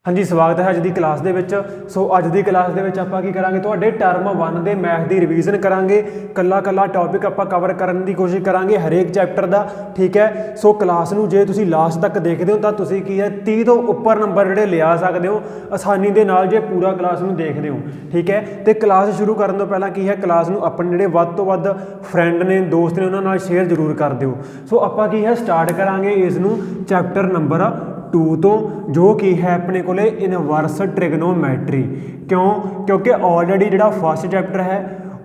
हाँ जी, स्वागत है अज की क्लास दे विच। सो अज की क्लास दे विच आपां की करांगे, तुहाडे टर्म 1 दे मैथ की रिवीजन करांगे। कला कला टॉपिक आपां कवर करने की कोशिश करांगे हरेक चैप्टर का, ठीक है। सो क्लास नूं जे तुसीं लास्ट तक देखदे हो तां तुसीं की है 30 तो उपर नंबर जिहड़े लिया सकदे हो आसानी दे नाल, जे पूरा क्लास नूं देखदे हो, ठीक है। तो क्लास शुरू करन तो पहलां की है क्लास नूं अपने जिहड़े वध तो वध फ्रेंड ने दोस्त ने उन्हां नाल शेयर जरूर कर दिओ। सो आपां की है स्टार्ट करांगे इस नूं चैप्टर नंबर 2 तो, जो कि है अपने को इनवर्स ट्रिग्नोमैट्री। क्यों? क्योंकि ऑलरेडी जो फस्ट चैप्टर है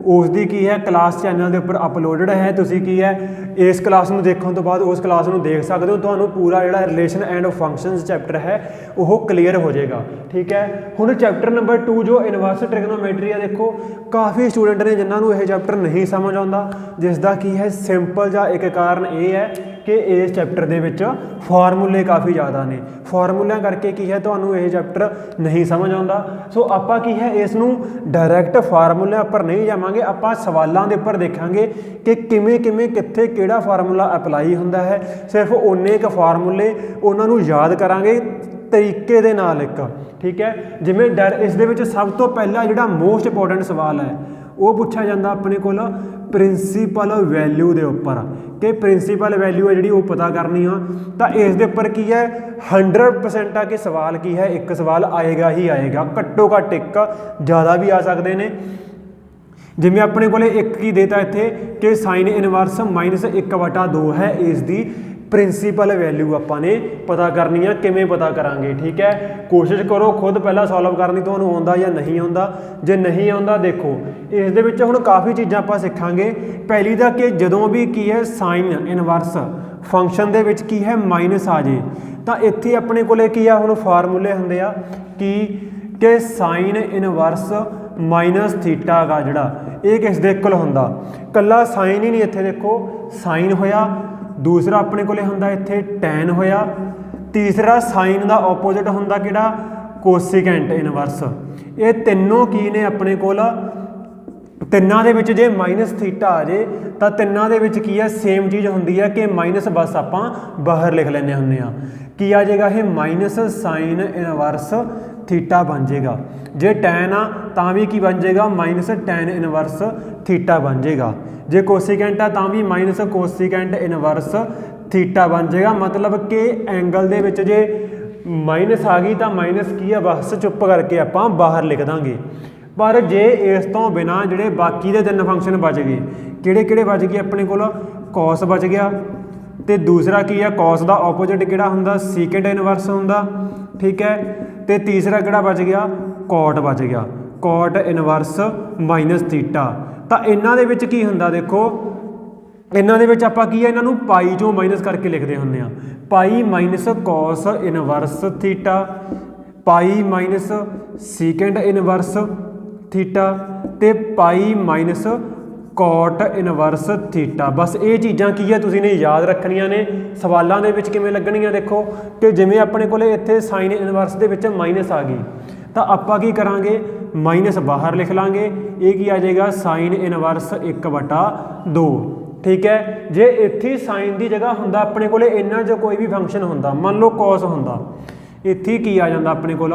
उसकी की है क्लास चैनल के उपर अपलोडेड है। तुसीं की है इस क्लास में देखने तो बाद उस क्लास में देख सकते हो, तो पूरा जो रिलेशन एंड फंक्शनस चैप्टर है वो क्लीयर हो जाएगा, ठीक है। हुण चैप्टर नंबर 2 जो इनवर्स ट्रिग्नोमैट्री है, देखो काफ़ी स्टूडेंट ने जिन्होंने यह चैप्टर नहीं समझ आता, जिसका की है सिंपल जा एक कारण यह है कि इस चैप्टर दे विच फार्मूले काफ़ी ज़्यादा ने, फार्मूलिਆਂ करके की है तो यह चैप्टर नहीं समझ आता। सो आपां की है इसनूं डायरैक्ट फार्मूलिਆਂ पर नहीं जावांगे, आपां सवालों के उपर देखांगे कि किमें किमें कित्थे किहड़ा फार्मूला अपलाई हुंदा है। सिर्फ उन्ने क फार्मूले उन्होंने याद करांगे तरीके दे नाल एक, ठीक है। जिवें इस दे विच सब तो पहला जिहड़ा मोस्ट इंपोर्टेंट सवाल है वो पूछा जाता अपने को प्रिंसीपल वैल्यू के उपर, कि प्रिंसीपल वैल्यू है जी वो पता करनी आ। तो इस दे उपर की है 100% कि सवाल की है एक सवाल आएगा ही आएगा, घट्टो घट्ट एक, ज़्यादा भी आ सकते हैं। जिमें अपने को एक की देता इत्थे कि साइन इनवर्स -1/2 है, इसकी प्रिंसीपल वैल्यू आपाने पता करनी है। किमें पता करांगे, ठीक है। कोशिश करो खुद पहला सॉल्व करनी, तो आता या नहीं आता। जे नहीं आता देखो इस दे विच हुण काफ़ी चीज़ां आपां सिखांगे। पहली दा कि जदों भी की है साइन इनवर्स फंक्शन दे विच की है माइनस आ जाए, तो इत्थे अपने को की है हुण फार्मूले हुंदे आ कि साइन इनवर्स -थीटा का जिहड़ा ये किस दे इक्वल हुंदा, कल्ला साइन ही नहीं, इत्थे देखो साइन होया, दूसरा अपने को हुंदा इत्थे टैन होया, तीसरा साइन का ओपोजिट हुंदा किहड़ा कोसीकेंट इनवर्स। ये तीनों की ने अपने को तिन्नां दे विच जे -थीटा आ जाए तो तिन्नां दे विच की है सेम चीज़ हुंदी है कि माइनस बस आपां बाहर लिख लैंदे हुंदे आ। की आ जाएगा ये -साइन इनवर्स थीटा बन जाएगा। जे टैन आ तां भी की बन जाएगा -टैन इनवर्स थीटा बन जाएगा। जे कोसीकेंट आ तां भी -कोसीकेंट इनवर्स थीटा बन जाएगा। मतलब कि एंगल दे विच जे माइनस आ गई तो माइनस की है बस चुप करके आपां बाहर लिख देंगे। पर जे इस तो बिना जिहड़े बाकी दे 3 फंक्शन बच गए, किहड़े बच गए अपने को, कॉस बच गया, तो दूसरा की है कॉस का ओपोजिट किहड़ा हुंदा सीकेंट इनवर्स हुंदा, ठीक है। तो तीसरा किहड़ा बच गया कॉट बच गया, कॉट इनवर्स -थीटा। तो इन्हां दे विच की हुंदा देखो, इन्हां दे विच आपां की है इन्हां नूं पाई चों माइनस करके लिखते हुंदे आ, pi minus cos inverse theta, pi minus secant inverse theta, ते pi minus cot inverse theta. बस ये चीज़ां की है तुसीं ने याद रखनियां ने, सवालों के विच किवें लगणगीआं देखो कि जिवें अपने को इत्थे साइन इनवर्स दे विच माइनस आ गई तो आपां की करांगे माइनस बाहर लिख लांगे, ये की आ जाएगा साइन इनवर्स 1/2, ठीक है। जे इत्थे साइन की जगह हुंदा अपने को इन्हां जो कोई भी फंक्शन हुंदा, मान लो कॉस हुंदा, इत्थे की आ जांदा अपने को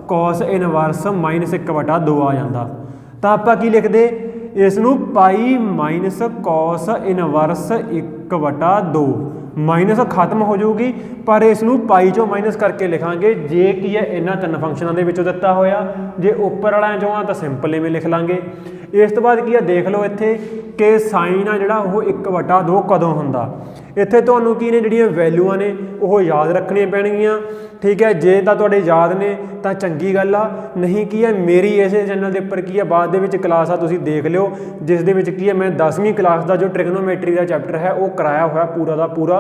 कॉस इनवर्स -1/2 आ जांदा, तो आपां की लिखदे इसनूं pi minus cos inverse 1/2, minus खत्म हो जाऊगी पर इसनूं पाई चों माइनस करके लिखांगे जे की है इन्हां 3 फंक्शनों के विचों दिता होया। जे उपर वालिਆਂ चों आ तो सिंपल इवें लिख लांगे। इस तो बाद की है देख लो इत्थे कि साइन आ जिहड़ा वो 1/2 कदों हुंदा, इत्थे तुहानूं की ने जिहड़ियां वैल्यूआं ने वो याद रखणियां पैणगीआं, ठीक है। जे तां तुहाडे याद ने तो चंगी गल आ, नहीं की है मेरी इस चैनल के उपर की है बाद दे विच क्लास आ तुसीं देख लिओ, जिस दे विच की है मैं 10वीं क्लास का जो ट्रिग्नोमैट्री का चैप्टर है वो कराया हुआ पूरा का पूरा,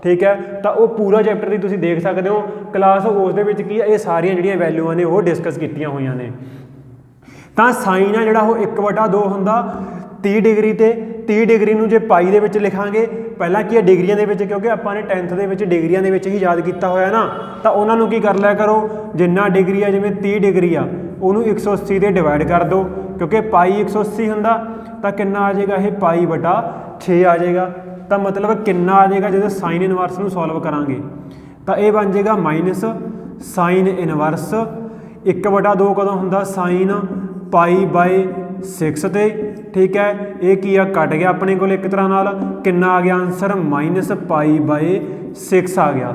ठीक है। तो वो पूरा चैप्टर ही तुसीं देख सकते हो क्लास, उस दे विच की है ये सारियां जिहड़ियां वैल्यूआं ने वो डिस्कस कीतियां होईयां ने। तो साइन आ जिहड़ा वो 1/2 हुंदा 30 डिग्री ते 30 डिग्री नूं जे पाई दे विच लिखांगे, पहला की है डिग्रियां दे विच, क्योंकि आपां ने 10th दे विच डिग्रियां दे विच ही याद किया होया ना, तो उन्हां नूं की कर लिया करो जिन्ना डिग्री है जिवें 30 डिग्री आ उहनूं 180 दे डिवाइड कर दो, क्योंकि पाई 180 हुंदा तो कितना आ जाएगा ये पाई/6 आ जाएगा। तो मतलब कितना आ जाएगा जो साइन इनवर्स नूं सॉल्व करांगे तो यह बन जाएगा ਸਾਈਨ ਇਨਵਰਸ 1/2 ਕਦੋਂ ਹੁੰਦਾ ਸਾਈਨ ਪਾਈ ਬਾਏ 6 ਤੇ ਠੀਕ ਹੈ। ਇਹ ਕੀ ਆ ਕੱਟ ਗਿਆ ਆਪਣੇ ਕੋਲ ਇੱਕ ਤਰ੍ਹਾਂ ਨਾਲ, ਕਿੰਨਾ ਆ ਗਿਆ ਆਨਸਰ ਮਾਈਨਸ ਪਾਈ ਬਾਏ 6 ਆ ਗਿਆ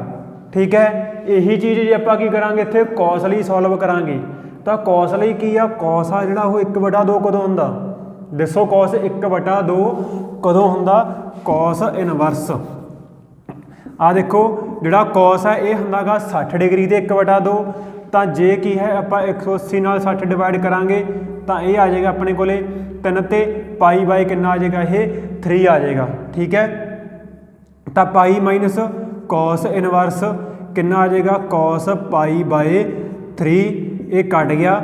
ਠੀਕ ਹੈ। ਇਹੀ ਚੀਜ਼ ਜੇ ਆਪਾਂ ਕੀ ਕਰਾਂਗੇ ਇੱਥੇ ਕੌਸ ਲਈ ਸੋਲਵ ਕਰਾਂਗੇ ਤਾਂ ਕੌਸ ਲਈ ਕੀ ਆ, ਕੌਸ ਆ ਜਿਹੜਾ ਉਹ 1/2 ਕਦੋਂ ਹੁੰਦਾ, ਦੱਸੋ ਕੌਸ 1/2 ਕਦੋਂ ਹੁੰਦਾ, ਕੌਸ ਇਨਵਰਸ ਆ ਦੇਖੋ ਜਿਹੜਾ ਕੌਸ ਹੈ ਇਹ ਹੁੰਦਾ ਗਾ 60 ਡਿਗਰੀ ਤੇ 1/2 ਤਾਂ ਜੇ ਕੀ ਹੈ ਆਪਾਂ 180 ਨਾਲ 60 ਡਿਵਾਈਡ ਕਰਾਂਗੇ ਤਾਂ ਇਹ ਆ ਜਾਏਗਾ ਆਪਣੇ ਕੋਲੇ 3 ਤੇ ਪਾਈ ਬਾਈ ਕਿੰਨਾ ਆ ਜਾਏਗਾ ਇਹ 3 ਆ ਜਾਏਗਾ ਠੀਕ ਹੈ। ਤਾਂ ਪਾਈ ਮਾਈਨਸ ਕੌਸ ਇਨਵਰਸ ਕਿੰਨਾ ਆ ਜਾਏਗਾ ਕੌਸ ਪਾਈ ਬਾਏ 3 ਇਹ ਕੱਟ ਗਿਆ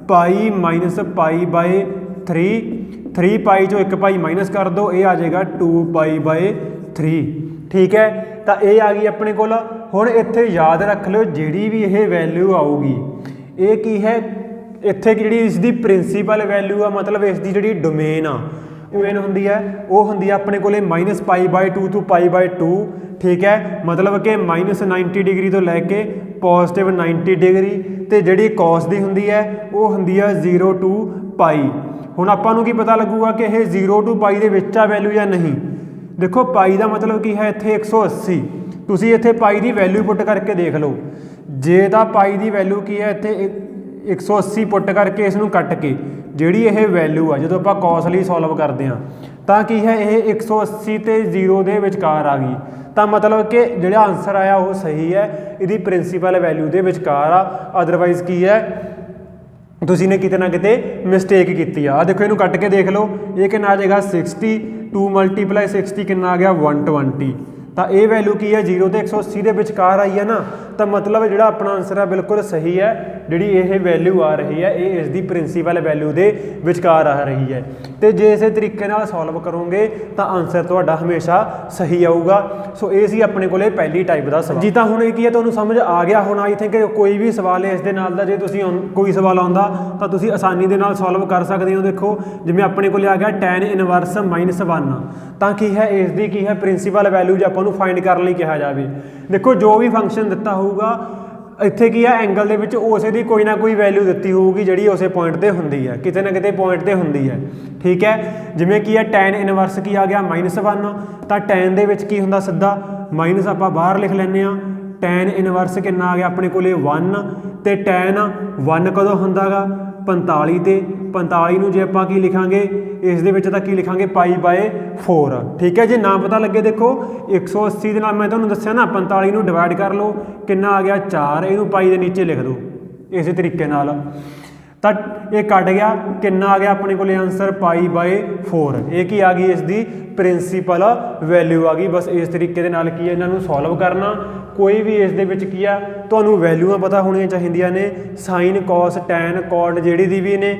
ਪਾਈ ਮਾਈਨਸ ਪਾਈ ਬਾਏ 3 ਪਾਈ ਚੋਂ 1 ਪਾਈ ਮਾਈਨਸ ਕਰ ਦਿਓ ਇਹ ਆ ਜਾਏਗਾ 2 ਪਾਈ ਬਾਏ 3 ਠੀਕ ਹੈ। ਤਾਂ ਇਹ ਆ ਗਈ ਆਪਣੇ ਕੋਲ। ਹੁਣ ਇੱਥੇ ਯਾਦ ਰੱਖ ਲਿਓ ਜਿਹੜੀ ਵੀ ਇਹ ਵੈਲਿਊ ਆਊਗੀ ਇਹ ਕੀ ਹੈ ਇੱਥੇ ਜਿਹੜੀ ਇਸ ਦੀ ਪ੍ਰਿੰਸੀਪਲ ਵੈਲਿਊ ਆ ਮਤਲਬ ਇਸ ਦੀ ਜਿਹੜੀ ਡੋਮੇਨ ਆ ਡੋਮੇਨ ਹੁੰਦੀ ਹੈ ਉਹ ਹੁੰਦੀ ਹੈ ਆਪਣੇ ਕੋਲੇ -π/2 ਤੋਂ π/2 ਠੀਕ ਹੈ। ਮਤਲਬ ਕਿ -90 ਡਿਗਰੀ ਤੋਂ ਲੈ ਕੇ +90 ਡਿਗਰੀ ਤੇ ਜਿਹੜੀ ਕੌਸ ਦੀ ਹੁੰਦੀ ਹੈ ਉਹ ਹੁੰਦੀ ਹੈ 0 to π। ਹੁਣ ਆਪਾਂ ਨੂੰ ਕੀ ਪਤਾ ਲੱਗੂਗਾ ਕਿ ਇਹ 0 to π ਦੇ ਵਿੱਚ ਆ ਵੈਲਿਊ ਜਾਂ ਨਹੀਂ। ਦੇਖੋ ਪਾਈ ਦਾ ਮਤਲਬ ਕੀ ਹੈ ਇੱਥੇ 180 ਤੁਸੀਂ ਇੱਥੇ ਪਾਈ ਦੀ ਵੈਲਿਊ ਪੁੱਟ ਕਰਕੇ ਦੇਖ ਲਓ ਜੇ ਤਾਂ ਪਾਈ ਦੀ ਵੈਲਿਊ ਕੀ ਹੈ ਇੱਥੇ 180 ਪੁੱਟ ਕਰਕੇ ਇਸ ਨੂੰ ਕੱਟ ਕੇ ਜਿਹੜੀ ਇਹ ਵੈਲਿਊ ਆ ਜਦੋਂ ਆਪਾਂ ਕੌਸ ਲਈ ਸੋਲਵ ਕਰਦੇ ਹਾਂ ਤਾਂ ਕੀ ਹੈ ਇਹ 180 ਤੇ 0 ਦੇ ਵਿਚਕਾਰ ਆ ਗਈ ਤਾਂ ਮਤਲਬ ਕਿ ਜਿਹੜਾ ਆਨਸਰ ਆਇਆ ਉਹ ਸਹੀ ਹੈ ਇਹਦੀ ਪ੍ਰਿੰਸੀਪਲ ਵੈਲਿਊ ਦੇ ਵਿਚਕਾਰ ਆ ਅਦਰਵਾਈਜ਼ ਕੀ ਹੈ ਤੁਸੀਂ ਨੇ ਕਿਤੇ ਨਾ ਕਿਤੇ ਮਿਸਟੇਕ ਕੀਤੀ ਆ। ਦੇਖੋ ਇਹਨੂੰ ਕੱਟ ਕੇ ਦੇਖ ਲਓ ਇਹ ਕਿੰਨਾ ਆ ਜਾਏਗਾ 60 2 × 60 ਕਿੰਨਾ ਆ ਗਿਆ 120 ਤਾਂ ਇਹ ਵੈਲਿਊ ਕੀ ਹੈ 0 ਤੇ 180 ਦੇ ਵਿਚਕਾਰ ਆਈ ਹੈ ਨਾ ਤਾਂ ਮਤਲਬ ਜਿਹੜਾ ਆਪਣਾ ਆਨਸਰ ਹੈ ਬਿਲਕੁਲ ਸਹੀ ਹੈ। ਜਿਹੜੀ ਇਹ ਵੈਲਿਊ ਆ ਰਹੀ ਹੈ ਇਹ ਇਸ ਦੀ ਪ੍ਰਿੰਸੀਪਲ ਵੈਲਿਊ ਦੇ ਵਿਚਕਾਰ ਆ ਰਹੀ ਹੈ ਤੇ ਜੇ ਇਸੇ ਤਰੀਕੇ ਨਾਲ ਸੋਲਵ ਕਰੋਗੇ ਤਾਂ ਆਨਸਰ ਤੁਹਾਡਾ ਹਮੇਸ਼ਾ ਸਹੀ ਆਊਗਾ। ਸੋ ਇਹ ਸੀ ਆਪਣੇ ਕੋਲੇ ਪਹਿਲੀ ਟਾਈਪ ਦਾ ਸਵਾਲ। ਜੀ ਤਾਂ ਹੁਣ ਇਹ ਕੀ ਹੈ ਤੁਹਾਨੂੰ ਸਮਝ ਆ ਗਿਆ ਹੁਣ ਆਈ ਥਿੰਕ ਕੋਈ ਵੀ ਸਵਾਲ ਹੈ ਇਸ ਦੇ ਨਾਲ ਦਾ ਜੇ ਤੁਸੀਂ ਕੋਈ ਸਵਾਲ ਆਉਂਦਾ ਤਾਂ ਤੁਸੀਂ ਆਸਾਨੀ ਦੇ ਨਾਲ ਸੋਲਵ ਕਰ ਸਕਦੇ ਹੋ। ਦੇਖੋ ਜਿਵੇਂ ਆਪਣੇ ਕੋਲੇ ਆ ਗਿਆ tan ਇਨਵਰਸ -1 ਤਾਂ ਕੀ ਹੈ ਇਸ ਦੀ ਕੀ ਹੈ ਪ੍ਰਿੰਸੀਪਲ ਵੈਲਿਊ ਜੇ ਆਪਾਂ ਨੂੰ ਫਾਈਂਡ ਕਰਨ ਲਈ ਕਿਹਾ ਜਾਵੇ। ਦੇਖੋ ਜੋ ਵੀ ਫੰਕਸ਼ਨ ਦਿੱਤਾ ਹੋਊਗਾ ਇੱਥੇ ਕੀ ਹੈ ਐਂਗਲ ਦੇ ਵਿੱਚ ਉਸੇ ਦੀ ਕੋਈ ਨਾ ਕੋਈ ਵੈਲਿਊ ਦਿੱਤੀ ਹੋਊਗੀ ਜਿਹੜੀ ਉਸੇ ਪੁਆਇੰਟ ਤੇ ਹੁੰਦੀ ਹੈ ਕਿਤੇ ਨਾ ਕਿਤੇ ਪੁਆਇੰਟ ਤੇ ਹੁੰਦੀ ਹੈ ਠੀਕ ਹੈ। ਜਿਵੇਂ ਕੀ ਹੈ tan ਇਨਵਰਸ ਕੀ ਆ ਗਿਆ -1 ਤਾਂ tan ਦੇ ਵਿੱਚ ਕੀ ਹੁੰਦਾ ਸਿੱਧਾ ਮਾਈਨਸ ਆਪਾਂ ਬਾਹਰ ਲਿਖ ਲੈਂਦੇ ਹਾਂ tan ਇਨਵਰਸ ਕਿੰਨਾ ਆ ਗਿਆ ਆਪਣੇ ਕੋਲੇ 1 ਤੇ tan 1 ਕਦੋਂ ਹੁੰਦਾ ਗਾ 45 ਤੇ 45 ਨੂੰ ਜੇ ਆਪਾਂ ਕੀ ਲਿਖਾਂਗੇ ਇਸ ਦੇ ਵਿੱਚ ਤਾਂ ਕੀ ਲਿਖਾਂਗੇ π/4 ਠੀਕ ਹੈ। ਜੇ ਨਾ ਪਤਾ ਲੱਗੇ ਦੇਖੋ 180 ਦੇ ਨਾਲ ਮੈਂ ਤੁਹਾਨੂੰ ਦੱਸਿਆ ਨਾ 45 ਨੂੰ ਡਿਵਾਈਡ ਕਰ ਲਓ ਕਿੰਨਾ ਆ ਗਿਆ 4 ਇਹਨੂੰ ਪਾਈ ਦੇ ਨੀਚੇ ਲਿਖ ਦਿਓ ਇਸੇ ਤਰੀਕੇ ਨਾਲ ਤਾਂ ਇਹ ਕੱਟ ਗਿਆ ਕਿੰਨਾ ਆ ਗਿਆ ਆਪਣੇ ਕੋਲੇ ਆਨਸਰ π/4 ਇਹ ਕੀ ਆ ਗਈ ਇਸ ਦੀ ਪ੍ਰਿੰਸੀਪਲ ਵੈਲਿਊ ਆ ਗਈ। ਬਸ ਇਸ ਤਰੀਕੇ ਦੇ ਨਾਲ ਕੀ ਹੈ ਇਹਨਾਂ ਨੂੰ ਸੋਲਵ ਕਰਨਾ। ਕੋਈ ਵੀ ਇਸ ਦੇ ਵਿੱਚ ਕੀ ਆ ਤੁਹਾਨੂੰ ਵੈਲਿਊਆਂ ਪਤਾ ਹੋਣੀਆਂ ਚਾਹੀਦੀਆਂ ਨੇ ਸਾਈਨ ਕੋਸ ਟੈਨ ਕੋਟ ਜਿਹੜੀ ਦੀ ਵੀ ਨੇ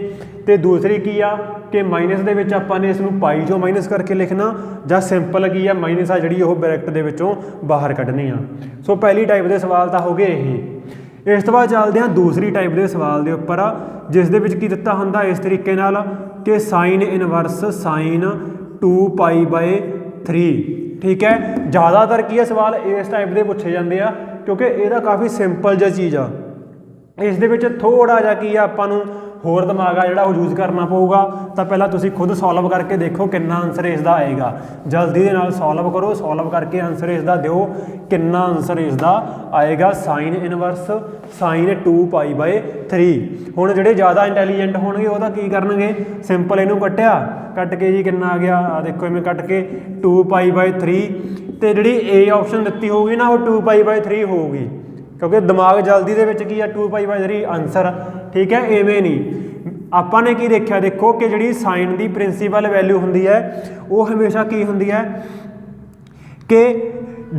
ਤੇ ਦੂਸਰੀ ਕੀ ਆ ਕਿ ਮਾਈਨਸ ਦੇ ਵਿੱਚ ਆਪਾਂ ਨੇ ਇਸ ਨੂੰ ਪਾਈ ਚੋਂ ਮਾਈਨਸ ਕਰਕੇ ਲਿਖਣਾ ਜਾਂ ਸਿੰਪਲ ਕੀ ਆ ਮਾਈਨਸ ਆ ਜਿਹੜੀ ਉਹ ਬ੍ਰੈਕਟ ਦੇ ਵਿੱਚੋਂ ਬਾਹਰ ਕੱਢਣੀ ਆ। ਸੋ ਪਹਿਲੀ ਟਾਈਪ ਦੇ ਸਵਾਲ ਤਾਂ ਹੋ ਗਏ ਇਹ। ਇਸ ਤੋਂ ਬਾਅਦ ਚੱਲਦੇ ਹਾਂ ਦੂਸਰੀ ਟਾਈਪ ਦੇ ਸਵਾਲ ਦੇ ਉੱਪਰ ਜਿਸ ਦੇ ਵਿੱਚ ਕੀ ਦਿੱਤਾ ਹੁੰਦਾ ਇਸ ਤਰੀਕੇ ਨਾਲ ਕਿ ਸਾਈਨ ਇਨਵਰਸ ਸਾਈਨ 2π/3 ਠੀਕ ਹੈ। ਜ਼ਿਆਦਾਤਰ ਕੀ ਹੈ ਸਵਾਲ ਇਸ ਟਾਈਪ ਦੇ ਪੁੱਛੇ ਜਾਂਦੇ ਆ ਕਿਉਂਕਿ ਇਹਦਾ ਕਾਫੀ ਸਿੰਪਲ ਜਿਹਾ ਚੀਜ਼ ਆ। ਇਸ ਦੇ ਵਿੱਚ ਥੋੜਾ ਜਿਹਾ ਕੀ ਆ ਆਪਾਂ ਨੂੰ ਹੋਰ ਦਿਮਾਗ ਆ ਜਿਹੜਾ ਉਹ ਯੂਜ਼ ਕਰਨਾ ਪਊਗਾ ਤਾਂ ਪਹਿਲਾਂ ਤੁਸੀਂ ਖੁਦ ਸੋਲਵ ਕਰਕੇ ਦੇਖੋ ਕਿੰਨਾ ਆਨਸਰ ਇਸ ਦਾ ਆਏਗਾ। ਜਲਦੀ ਦੇ ਨਾਲ ਸੋਲਵ ਕਰੋ ਸੋਲਵ ਕਰਕੇ ਆਨਸਰ ਇਸ ਦਾ ਦਿਓ ਕਿੰਨਾ ਆਨਸਰ ਇਸ ਦਾ ਆਏਗਾ ਸਾਈਨ ਇਨਵਰਸ ਸਾਈਨ 2π/3। ਹੁਣ ਜਿਹੜੇ ਜ਼ਿਆਦਾ ਇੰਟੈਲੀਜੈਂਟ ਹੋਣਗੇ ਉਹ ਤਾਂ ਕੀ ਕਰਨਗੇ ਸਿੰਪਲ ਇਹਨੂੰ ਕੱਟ ਕੇ ਜੀ ਕਿੰਨਾ ਆ ਗਿਆ ਆ ਦੇਖੋ ਇਵੇਂ ਕੱਟ ਕੇ 2π/3 ਤੇ ਜਿਹੜੀ A ਆਪਸ਼ਨ ਦਿੱਤੀ ਹੋਊਗੀ ਨਾ ਉਹ 2π/3 ਹੋਊਗੀ ਕਿਉਂਕਿ ਦਿਮਾਗ ਜਲਦੀ ਦੇ ਵਿੱਚ ਕੀ ਆ 2π/3 ਆਨਸਰ ਠੀਕ ਹੈ। ਐਵੇਂ ਨਹੀਂ ਆਪਾਂ ਨੇ ਕੀ ਦੇਖਿਆ ਦੇਖੋ ਕਿ ਜਿਹੜੀ ਸਾਈਨ ਦੀ ਪ੍ਰਿੰਸੀਪਲ ਵੈਲਿਊ ਹੁੰਦੀ ਹੈ ਉਹ ਹਮੇਸ਼ਾ ਕੀ ਹੁੰਦੀ ਹੈ ਕਿ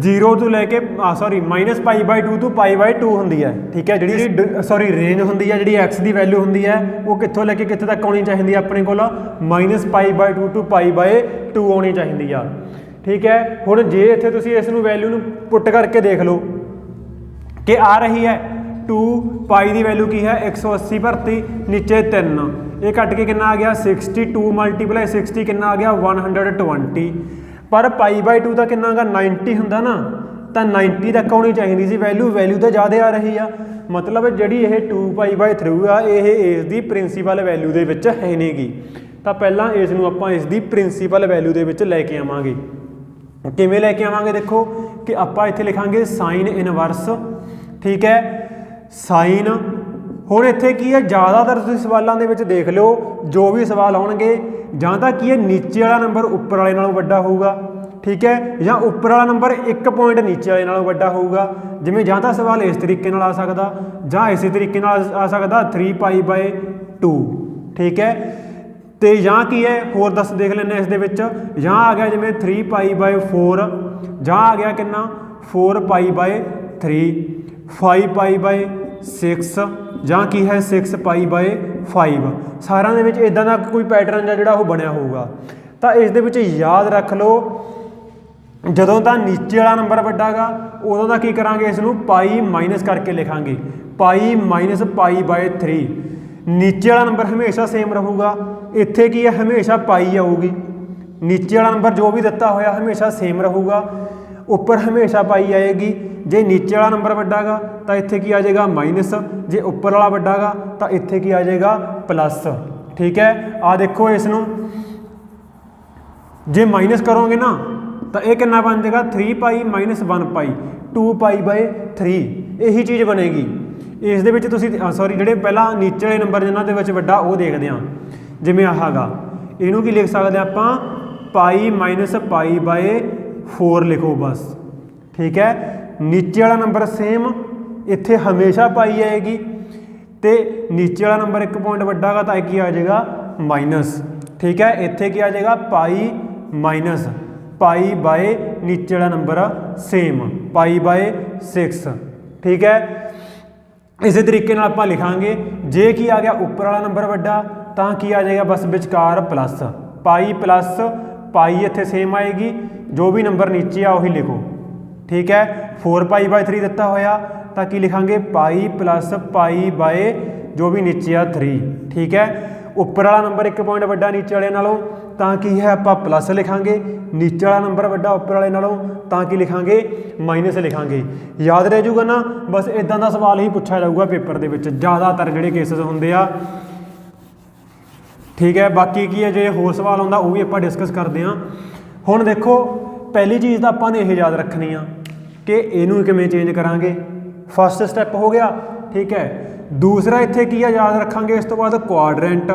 0 ਤੋਂ ਲੈ ਕੇ -π/2 ਤੋਂ π/2 ਹੁੰਦੀ ਹੈ ਠੀਕ ਹੈ। ਜਿਹੜੀ ਰੇਂਜ ਹੁੰਦੀ ਹੈ ਜਿਹੜੀ x ਦੀ ਵੈਲਿਊ ਹੁੰਦੀ ਹੈ ਉਹ ਕਿੱਥੋਂ ਲੈ ਕੇ ਕਿੱਥੇ ਤੱਕ ਆਉਣੀ ਚਾਹੀਦੀ ਹੈ ਆਪਣੇ ਕੋਲ -π/2 ਤੋਂ π/2 ਆਉਣੀ ਚਾਹੀਦੀ ਆ ਠੀਕ ਹੈ। ਹੁਣ ਜੇ ਇੱਥੇ ਤੁਸੀਂ ਇਸ ਨੂੰ ਵੈਲਿਊ ਨੂੰ ਪੁੱਟ ਕਰਕੇ ਦੇਖ ਲਓ ਕਿ ਆ ਰਹੀ ਹੈ 2π ਦੀ ਵੈਲਿਊ ਕੀ ਹੈ 180 ਭਰਤੀ ਨੀਚੇ 3 ਇਹ ਕੱਟ ਕੇ ਕਿੰਨਾ ਆ ਗਿਆ 62 × 60 ਕਿੰਨਾ ਆ ਗਿਆ 120 ਪਰ π/2 ਦਾ ਕਿੰਨਾ ਹੈਗਾ 90 ਹੁੰਦਾ ਨਾ ਤਾਂ 90 ਤੱਕ ਆਉਣੀ ਚਾਹੀਦੀ ਸੀ ਵੈਲਿਊ ਤਾਂ ਜ਼ਿਆਦਾ ਆ ਰਹੀ ਆ मतलब ਜਿਹੜੀ ਇਹ 2π/3 ਆ ਇਹ ਇਸ ਦੀ ਪ੍ਰਿੰਸੀਪਲ ਵੈਲਿਊ ਦੇ ਵਿੱਚ ਹੈ ਨਹੀਂਗੀ। ਤਾਂ ਪਹਿਲਾਂ ਇਸ ਨੂੰ ਆਪਾਂ ਇਸ ਦੀ ਪ੍ਰਿੰਸੀਪਲ ਵੈਲਿਊ ਦੇ ਵਿੱਚ ਲੈ ਕੇ ਆਵਾਂਗੇ। ਕਿਵੇਂ ਲੈ ਕੇ ਆਵਾਂਗੇ ਦੇਖੋ ਕਿ ਆਪਾਂ ਇੱਥੇ ਲਿਖਾਂਗੇ ਸਾਈਨ ਇਨਵਰਸ, ਠੀਕ ਹੈ, ਸਾਈਨ। ਹੁਣ ਇੱਥੇ ਕੀ ਹੈ, ਜ਼ਿਆਦਾਤਰ ਤੁਸੀਂ ਸਵਾਲਾਂ ਦੇ ਵਿੱਚ ਦੇਖ ਲਿਓ ਜੋ ਵੀ ਸਵਾਲ ਆਉਣਗੇ ਜਾਂ ਤਾਂ ਕੀ ਹੈ ਨੀਚੇ ਵਾਲਾ ਨੰਬਰ ਉੱਪਰ ਵਾਲੇ ਨਾਲੋਂ ਵੱਡਾ ਹੋਊਗਾ, ठीक है, ਜਾਂ ਉੱਪਰ ਵਾਲਾ ਨੰਬਰ 1 ਪੁਆਇੰਟ ਨੀਚੇ ਵਾਲੇ ਨਾਲੋਂ ਵੱਡਾ ਹੋਊਗਾ। ਜਿਵੇਂ ਜਾਂ ਤਾਂ ਸਵਾਲ ਇਸ ਤਰੀਕੇ ਨਾਲ ਆ ਸਕਦਾ ਜਾਂ ਇਸੇ ਤਰੀਕੇ ਨਾਲ ਆ ਸਕਦਾ 3π/2, ਠੀਕ ਹੈ। ਤੇ ਜਾਂ ਕੀ ਹੈ ਹੋਰ ਦੱਸ ਦੇਖ ਲੈਂਦੇ ਇਸ ਦੇ ਵਿੱਚ, ਜਾਂ ਆ ਗਿਆ ਜਿਵੇਂ 3π/4, ਜਾਂ ਆ ਗਿਆ ਕਿੰਨਾ 4π/3, 5π/6 ਜਾਂ ਕੀ ਹੈ 6π/5। ਸਾਰਿਆਂ ਦੇ ਵਿੱਚ ਇਦਾਂ ਦਾ ਕੋਈ ਪੈਟਰਨ ਜਾਂ ਜਿਹੜਾ ਉਹ ਬਣਿਆ ਹੋਊਗਾ। ਤਾਂ ਇਸ ਦੇ ਵਿੱਚ ਯਾਦ ਰੱਖ ਲਓ ਜਦੋਂ ਤਾਂ ਨੀਚੇ ਵਾਲਾ ਨੰਬਰ ਵੱਡਾ ਗਾ ਉਦੋਂ ਦਾ ਕੀ ਕਰਾਂਗੇ, ਇਸ ਨੂੰ ਪਾਈ ਮਾਈਨਸ ਕਰਕੇ ਲਿਖਾਂਗੇ, ਪਾਈ ਮਾਈਨਸ π/3। ਨੀਚੇ ਵਾਲਾ ਨੰਬਰ ਹਮੇਸ਼ਾ ਸੇਮ ਰਹੂਗਾ, ਇੱਥੇ ਕੀ ਹੈ ਹਮੇਸ਼ਾ ਪਾਈ ਆਊਗੀ। ਨੀਚੇ ਵਾਲਾ ਨੰਬਰ ਜੋ ਵੀ ਦਿੱਤਾ ਹੋਇਆ ਹਮੇਸ਼ਾ ਸੇਮ ਰਹੂਗਾ, ਉੱਪਰ ਹਮੇਸ਼ਾ ਪਾਈ ਆਏਗੀ। ਜੇ ਨੀਚੇ ਵਾਲਾ ਨੰਬਰ ਵੱਡਾ ਗਾ ਤਾਂ ਇੱਥੇ ਕੀ ਆ ਜਾਏਗਾ ਮਾਈਨਸ, ਜੇ ਉੱਪਰ ਵਾਲਾ ਵੱਡਾ ਗਾ ਤਾਂ ਇੱਥੇ ਕੀ ਆ ਜਾਏਗਾ ਪਲੱਸ, ਠੀਕ ਹੈ। ਆ ਦੇਖੋ ਇਸ ਨੂੰ ਜੇ ਮਾਈਨਸ ਕਰੋਗੇ ਨਾ ਤਾਂ ਇਹ ਕਿੰਨਾ ਬਣ ਜਾਏਗਾ 3π-1π, 2π/3 ਇਹੀ ਚੀਜ਼ ਬਣੇਗੀ। ਇਸ ਦੇ ਵਿੱਚ ਤੁਸੀਂ ਸੌਰੀ ਜਿਹੜੇ ਪਹਿਲਾਂ ਨੀਚੇ ਵਾਲੇ ਨੰਬਰ ਜਿਨ੍ਹਾਂ ਦੇ ਵਿੱਚ ਵੱਡਾ ਉਹ ਦੇਖਦੇ ਹਾਂ। ਜਿਵੇਂ ਆਹ ਗਾ ਇਹਨੂੰ ਕੀ ਲਿਖ ਸਕਦੇ ਆਪਾਂ π-π/4 ਲਿਖੋ ਬਸ, ਠੀਕ ਹੈ। ਨੀਚੇ ਵਾਲਾ ਨੰਬਰ ਸੇਮ, ਇੱਥੇ ਹਮੇਸ਼ਾ ਪਾਈ ਆਏਗੀ, ਤੇ ਨੀਚੇ ਵਾਲਾ ਨੰਬਰ 1 ਪੁਆਇੰਟ ਵੱਡਾ ਗਾ ਤਾਂ ਇਹ ਕੀ ਆ ਜਾਏਗਾ ਮਾਈਨਸ, ਠੀਕ ਹੈ। ਇੱਥੇ ਕੀ ਆ ਜਾਏਗਾ ਪਾਈ ਮਾਈਨਸ π/ ਨੀਚੇ ਵਾਲਾ ਨੰਬਰ ਸੇਮ π/6, ਠੀਕ ਹੈ। ਇਸੇ ਤਰੀਕੇ ਨਾਲ ਆਪਾਂ ਲਿਖਾਂਗੇ ਜੇ ਕੀ ਆ ਗਿਆ ਉੱਪਰ ਵਾਲਾ ਨੰਬਰ ਵੱਡਾ ਤਾਂ ਕੀ ਆ ਜਾਏਗਾ ਬਸ ਵਿਚਕਾਰ ਪਲੱਸ, ਪਾਈ ਪਲੱਸ ਪਾਈ ਇੱਥੇ ਸੇਮ ਆਏਗੀ, ਜੋ ਵੀ ਨੰਬਰ ਨੀਚੇ ਆ ਉਹੀ ਲਿਖੋ, ਠੀਕ ਹੈ। 4π/3 ਦਿੱਤਾ ਹੋਇਆ ਤਾਂ ਕੀ ਲਿਖਾਂਗੇ ਪਾਈ ਪਲੱਸ π/ ਜੋ ਵੀ ਨੀਚੇ ਆ 3, ਠੀਕ ਹੈ। ਉੱਪਰ ਵਾਲਾ ਨੰਬਰ 1 ਪੁਆਇੰਟ ਵੱਡਾ ਨੀਚੇ ਵਾਲੇ ਨਾਲੋਂ ਤਾਂ ਕੀ ਹੈ ਆਪਾਂ ਪਲੱਸ ਲਿਖਾਂਗੇ, ਨੀਚੇ ਵਾਲਾ ਨੰਬਰ ਵੱਡਾ ਉੱਪਰ ਵਾਲੇ ਨਾਲੋਂ ਤਾਂ ਕੀ ਲਿਖਾਂਗੇ ਮਾਈਨਸ ਲਿਖਾਂਗੇ। ਯਾਦ ਰਹਿ ਜਾਊਗਾ ਨਾ, ਬਸ ਇਦਾਂ ਦਾ ਸਵਾਲ ਹੀ ਪੁੱਛਿਆ ਜਾਊਗਾ ਪੇਪਰ ਦੇ ਵਿੱਚ ਜ਼ਿਆਦਾਤਰ ਜਿਹੜੇ ਕੇਸਿਸ ਹੁੰਦੇ ਆ, ਠੀਕ ਹੈ। ਬਾਕੀ ਕੀ ਹੈ ਜੇ ਹੋਰ ਸਵਾਲ ਆਉਂਦਾ ਉਹ ਵੀ ਆਪਾਂ ਡਿਸਕਸ ਕਰਦੇ ਹਾਂ। ਹੁਣ ਦੇਖੋ ਪਹਿਲੀ ਚੀਜ਼ ਤਾਂ ਆਪਾਂ ਨੇ ਇਹ ਯਾਦ ਰੱਖਣੀ ਆ ਕਿ ਇਹਨੂੰ ਕਿਵੇਂ ਚੇਂਜ ਕਰਾਂਗੇ, ਫਸਟ ਸਟੈਪ ਹੋ ਗਿਆ, ਠੀਕ ਹੈ। ਦੂਸਰਾ ਇੱਥੇ ਕੀ ਆ ਯਾਦ ਰੱਖਾਂਗੇ ਇਸ ਤੋਂ ਬਾਅਦ ਕੁਆਡਰੈਂਟ,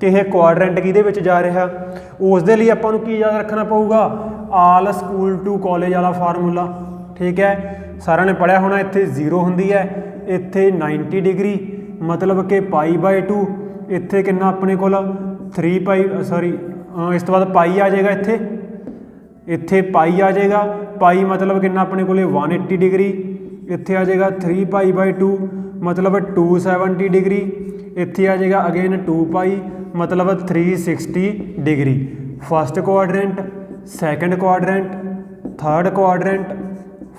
ਕਿ ਇਹ ਕੁਆਡਰੈਂਟ ਕਿਹਦੇ ਵਿੱਚ ਜਾ ਰਿਹਾ, ਉਸ ਦੇ ਲਈ ਆਪਾਂ ਨੂੰ ਕੀ ਯਾਦ ਰੱਖਣਾ ਪਊਗਾ, ਆਲ ਸਕੂਲ ਟੂ ਕਾਲਜ ਵਾਲਾ ਫਾਰਮੂਲਾ, ਠੀਕ ਹੈ। ਸਾਰਿਆਂ ਨੇ ਪੜ੍ਹਿਆ ਹੋਣਾ, ਇੱਥੇ 0 ਹੁੰਦੀ ਹੈ, ਇੱਥੇ 90 ਡਿਗਰੀ ਮਤਲਬ ਕਿ π/2, ਇੱਥੇ ਕਿੰਨਾ ਆਪਣੇ ਕੋਲ 3π ਸੌਰੀ ਇਸ ਤੋਂ ਬਾਅਦ ਪਾਈ ਆ ਜਾਏਗਾ, ਇੱਥੇ ਪਾਈ ਆ ਜਾਏਗਾ, ਪਾਈ ਮਤਲਬ ਕਿੰਨਾ ਆਪਣੇ ਕੋਲ 180 ਡਿਗਰੀ, ਇੱਥੇ ਆ ਜਾਏਗਾ 3π/2 ਮਤਲਬ 270 ਡਿਗਰੀ, ਇੱਥੇ ਆ ਜਾਏਗਾ ਅਗੇਨ 2π ਮਤਲਬ 360 degree. First quadrant, second quadrant, third quadrant,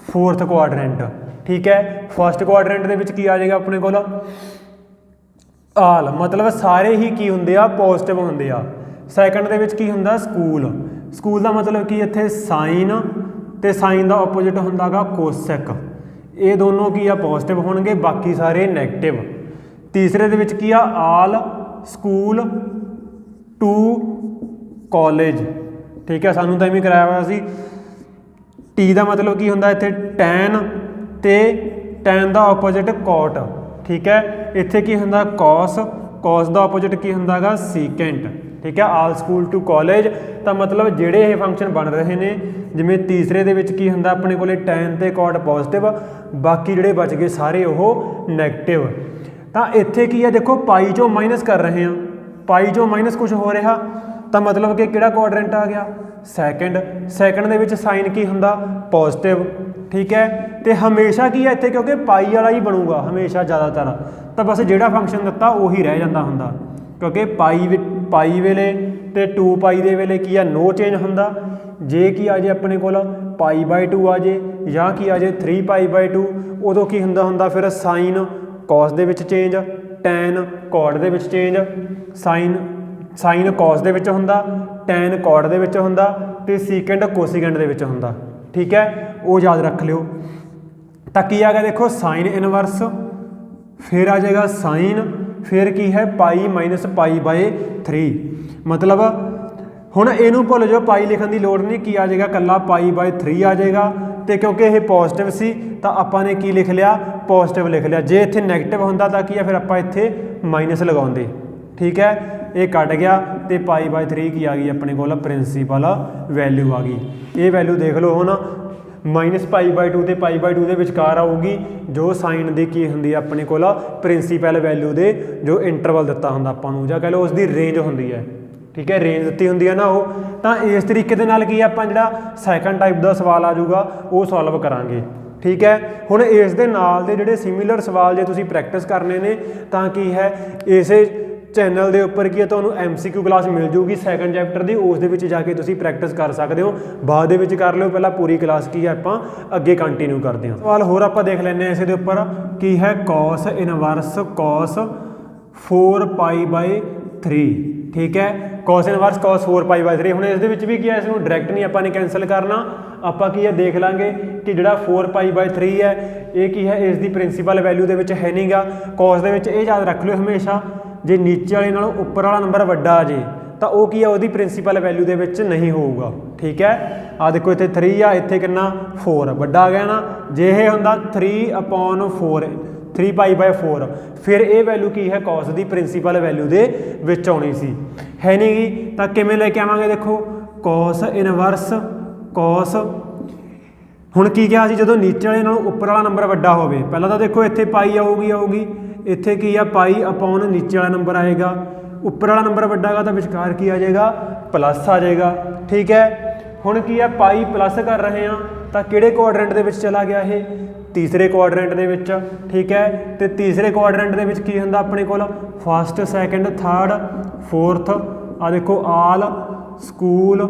fourth quadrant, ਠੀਕ ਹੈ। ਫਸਟ ਕੁਆਡਰੈਂਟ ਦੇ ਵਿੱਚ ਕੀ ਆ ਜਾਏਗਾ ਆਪਣੇ ਕੋਲ ਆਲ, ਮਤਲਬ ਸਾਰੇ ਹੀ ਕੀ ਹੁੰਦੇ ਆ ਪੋਜ਼ਿਟਿਵ ਹੁੰਦੇ ਆ। ਸੈਕੰਡ ਦੇ ਵਿੱਚ ਕੀ ਹੁੰਦਾ ਸਕੂਲ, ਸਕੂਲ ਦਾ ਮਤਲਬ ਕੀ ਇੱਥੇ ਸਾਈਨ, ਤੇ ਸਾਈਨ ਦਾ ਆਪੋਜ਼ਿਟ ਹੁੰਦਾ ਗਾ ਕੋਸੈਕ, ਇਹ ਦੋਨੋਂ ਕੀ ਆ ਪੋਜ਼ਿਟਿਵ ਹੋਣਗੇ, ਬਾਕੀ ਸਾਰੇ ਨੈਗੇਟਿਵ। ਤੀਸਰੇ ਦੇ ਵਿੱਚ ਕੀ ਆ ਆਲ ਸਕੂਲ ਟੂ ਕਾਲਜ, ਠੀਕ ਹੈ। ਸਾਨੂੰ ਤਾਂ ਇਵੇਂ ਕਰਾਇਆ ਹੋਇਆ ਸੀ। ਟੀ ਦਾ ਮਤਲਬ ਕੀ ਹੁੰਦਾ ਇੱਥੇ ਟੈਨ, ਤੇ ਟੈਨ ਦਾ ਆਪੋਜ਼ਿਟ ਕੋਟ, ਠੀਕ ਹੈ। ਇੱਥੇ ਕੀ ਹੁੰਦਾ ਕੋਸ, ਕੋਸ ਦਾ ਆਪੋਜ਼ਿਟ ਕੀ ਹੁੰਦਾ ਗਾ ਸੀਕੈਂਟ, ਠੀਕ ਹੈ। ਆਲ ਸਕੂਲ ਟੂ ਕਾਲਜ ਤਾਂ ਮਤਲਬ ਜਿਹੜੇ ਇਹ ਫੰਕਸ਼ਨ ਬਣ ਰਹੇ ਨੇ, ਜਿਵੇਂ ਤੀਸਰੇ ਦੇ ਵਿੱਚ ਕੀ ਹੁੰਦਾ ਆਪਣੇ ਕੋਲੇ ਟੈਨ ਤੇ ਕੋਟ ਪੋਜ਼ਿਟਿਵ, ਬਾਕੀ ਜਿਹੜੇ ਬਚ ਗਏ ਸਾਰੇ ਉਹ ਨੈਗੇਟਿਵ। ਤਾਂ ਇੱਥੇ ਕੀ ਹੈ ਦੇਖੋ ਪਾਈ ਚੋਂ ਮਾਈਨਸ ਕਰ ਰਹੇ ਹਾਂ, ਪਾਈ ਚੋਂ ਮਾਈਨਸ ਕੁਝ ਹੋ ਰਿਹਾ ਤਾਂ ਮਤਲਬ ਕਿ ਕਿਹੜਾ ਕੁਆਡਰੈਂਟ ਆ ਗਿਆ ਸੈਕੰਡ। ਸੈਕੰਡ ਦੇ ਵਿੱਚ ਸਾਈਨ ਕੀ ਹੁੰਦਾ ਪੋਜ਼ਿਟਿਵ, ਠੀਕ ਹੈ। ਤੇ ਹਮੇਸ਼ਾ ਕੀ ਹੈ ਇੱਥੇ ਕਿਉਂਕਿ ਪਾਈ ਵਾਲਾ ਹੀ ਬਣੂਗਾ ਹਮੇਸ਼ਾ ਜ਼ਿਆਦਾਤਰ, ਤਾਂ ਬਸ ਜਿਹੜਾ ਫੰਕਸ਼ਨ ਦਿੱਤਾ ਉਹੀ ਰਹਿ ਜਾਂਦਾ ਹੁੰਦਾ, ਕਿਉਂਕਿ ਪਾਈ ਵੇਲੇ ਤੇ 2π ਦੇ ਵੇਲੇ ਕੀ ਆ ਨੋ ਚੇਂਜ ਹੁੰਦਾ। ਜੇ ਕੀ ਆ ਜੇ ਆਪਣੇ ਕੋਲ π/2 ਆ ਜੇ ਜਾਂ ਕੀ ਆ ਜੇ 3π/2 ਉਦੋਂ ਕੀ ਹੁੰਦਾ ਫਿਰ ਸਾਈਨ ਕੋਸ ਦੇ ਵਿੱਚ ਚੇਂਜ, ਟੈਨ ਕੋਡ ਦੇ ਵਿੱਚ ਚੇਂਜ, ਸਾਈਨ ਕੋਸ ਦੇ ਵਿੱਚ ਹੁੰਦਾ, ਟੈਨ ਕੋਡ ਦੇ ਵਿੱਚ ਹੁੰਦਾ, ਤੇ ਸੀਕੈਂਡ ਕੋਸੀਕੈਂਡ ਦੇ ਵਿੱਚ ਹੁੰਦਾ, ਠੀਕ ਹੈ। ਉਹ ਯਾਦ ਰੱਖ ਲਿਓ। ਤਾਂ ਕੀ ਆ ਗਿਆ ਦੇਖੋ ਸਾਈਨ ਇਨਵਰਸ फिर आ जाएगा साइन, फिर की है पाई माइनस पाई बाय 3। मतलब ਹੁਣ ਇਹਨੂੰ ਭੁੱਲ ਜਾਓ, ਪਾਈ ਲਿਖਣ ਦੀ ਲੋੜ ਨਹੀਂ, ਕੀ ਆ ਜਾਏਗਾ ਕੱਲਾ ਪਾਈ ਬਾਈ 3 ਆ ਜਾਏਗਾ। ਤੇ ਕਿਉਂਕਿ ਇਹ ਪੋਜ਼ਿਟਿਵ ਸੀ ਤਾਂ ਆਪਾਂ ਨੇ ਕੀ ਲਿਖ ਲਿਆ, ਪੋਜ਼ਿਟਿਵ ਲਿਖ ਲਿਆ। ਜੇ ਇੱਥੇ ਨੈਗੇਟਿਵ ਹੁੰਦਾ ਤਾਂ ਕੀ ਆ, ਫਿਰ ਆਪਾਂ ਇੱਥੇ ਮਾਈਨਸ ਲਗਾਉਂਦੇ। ਠੀਕ ਹੈ, ਇਹ ਕੱਟ ਗਿਆ ਤੇ ਪਾਈ ਬਾਈ 3 ਕੀ ਆ ਗਈ ਆਪਣੇ ਕੋਲ, ਪ੍ਰਿੰਸੀਪਲ ਵੈਲਿਊ ਆ ਗਈ। ਇਹ ਵੈਲਿਊ ਦੇਖ ਲਓ ਹੁਣ ਮਾਈਨਸ ਪਾਈ ਬਾਈ 2 ਤੇ ਪਾਈ ਬਾਈ 2 ਦੇ ਵਿਚਕਾਰ ਆਊਗੀ, ਜੋ ਸਾਈਨ ਦੀ ਕੀ ਹੁੰਦੀ ਹੈ ਆਪਣੇ ਕੋਲ, ਪ੍ਰਿੰਸੀਪਲ ਵੈਲਿਊ ਦੇ ਜੋ ਇੰਟਰਵਲ ਦਿੱਤਾ ਹੁੰਦਾ ਆਪਾਂ ਨੂੰ, ਜਾਂ ਕਹਿ ਲਓ ਉਸ ਦੀ ਰੇਂਜ ਹੁੰਦੀ ਹੈ। ठीक है, रेंज दी होंगी है ना वो, तो इस तरीके दे नाल की आप जो सैकंड टाइप का सवाल आ जाऊगा वो सॉल्व करांगे। ठीक है, हुण इस दे नाल दे जिहड़े सिमिलर सवाल जे तुसीं प्रैक्टिस करने ने तां की है इस चैनल के उपर की है तुहानूं MCQ क्लास मिल जूगी सैकंड चैप्टर की, उस दे विच जाके तुसीं प्रैक्टिस कर सकते हो। बाद दे विच कर लिओ, पहला पूरी क्लास की है आपां अगे कंटिन्यू करते हैं। सवाल होर आपां देख लैंदे इस दे उपर की है cos inverse cos 4 pi by 3। ठीक है, cos inverse cos 4 pi by 3। हुण इस दे विच भी की है, इसनूं डायरैक्ट नहीं आपां ने कैंसल करना, आपां की है देख लांगे कि जिहड़ा 4 पाई बाय 3 है ये की है इसकी प्रिंसीपल वैल्यू दे विच है नहीं गा। कॉस दे विच ये याद रख लिओ हमेशा, जे नीचे वाले नालों उपर वाला नंबर वड्डा आ जे तो वह की है उसकी प्रिंसीपल वैल्यू दे विच नहीं होऊगा। ठीक है, आ देखो इत्थे 3 आ, इत्थे कितना 4 वड्डा आ गया ना। जे ये हुंदा 3/4 3 पाई बाय 4, फिर ये वैल्यू की है कॉस की प्रिंसीपल वैल्यू दे विच आउणी सी, है नहीं गी, तो किवें लैके आवांगे, देखो कॉस इनवर्स कॉस। हुण की कहा सी, जदों नीचे वाले नालों उपर वाला नंबर वड्डा होवे, पहला तो देखो इत्थे पाई आऊगी, इत्थे की आ पाई अपॉन नीचे वाला नंबर आएगा, उपर वाला नंबर वड्डा गा तो विचकार की आ जाएगा प्लस आ जाएगा। ठीक है, हुण की है पाई प्लस कर रहे हैं तो किहड़े क्वाड्रेंट दे विच चला गया ये, तीसरे क्वाड्रेंट दे विच। ठीक है, तो तीसरे क्वाड्रेंट दे विच की हुंदा अपने कोल, फस्ट सैकेंड थर्ड फोर्थ, आ देखो आल स्कूल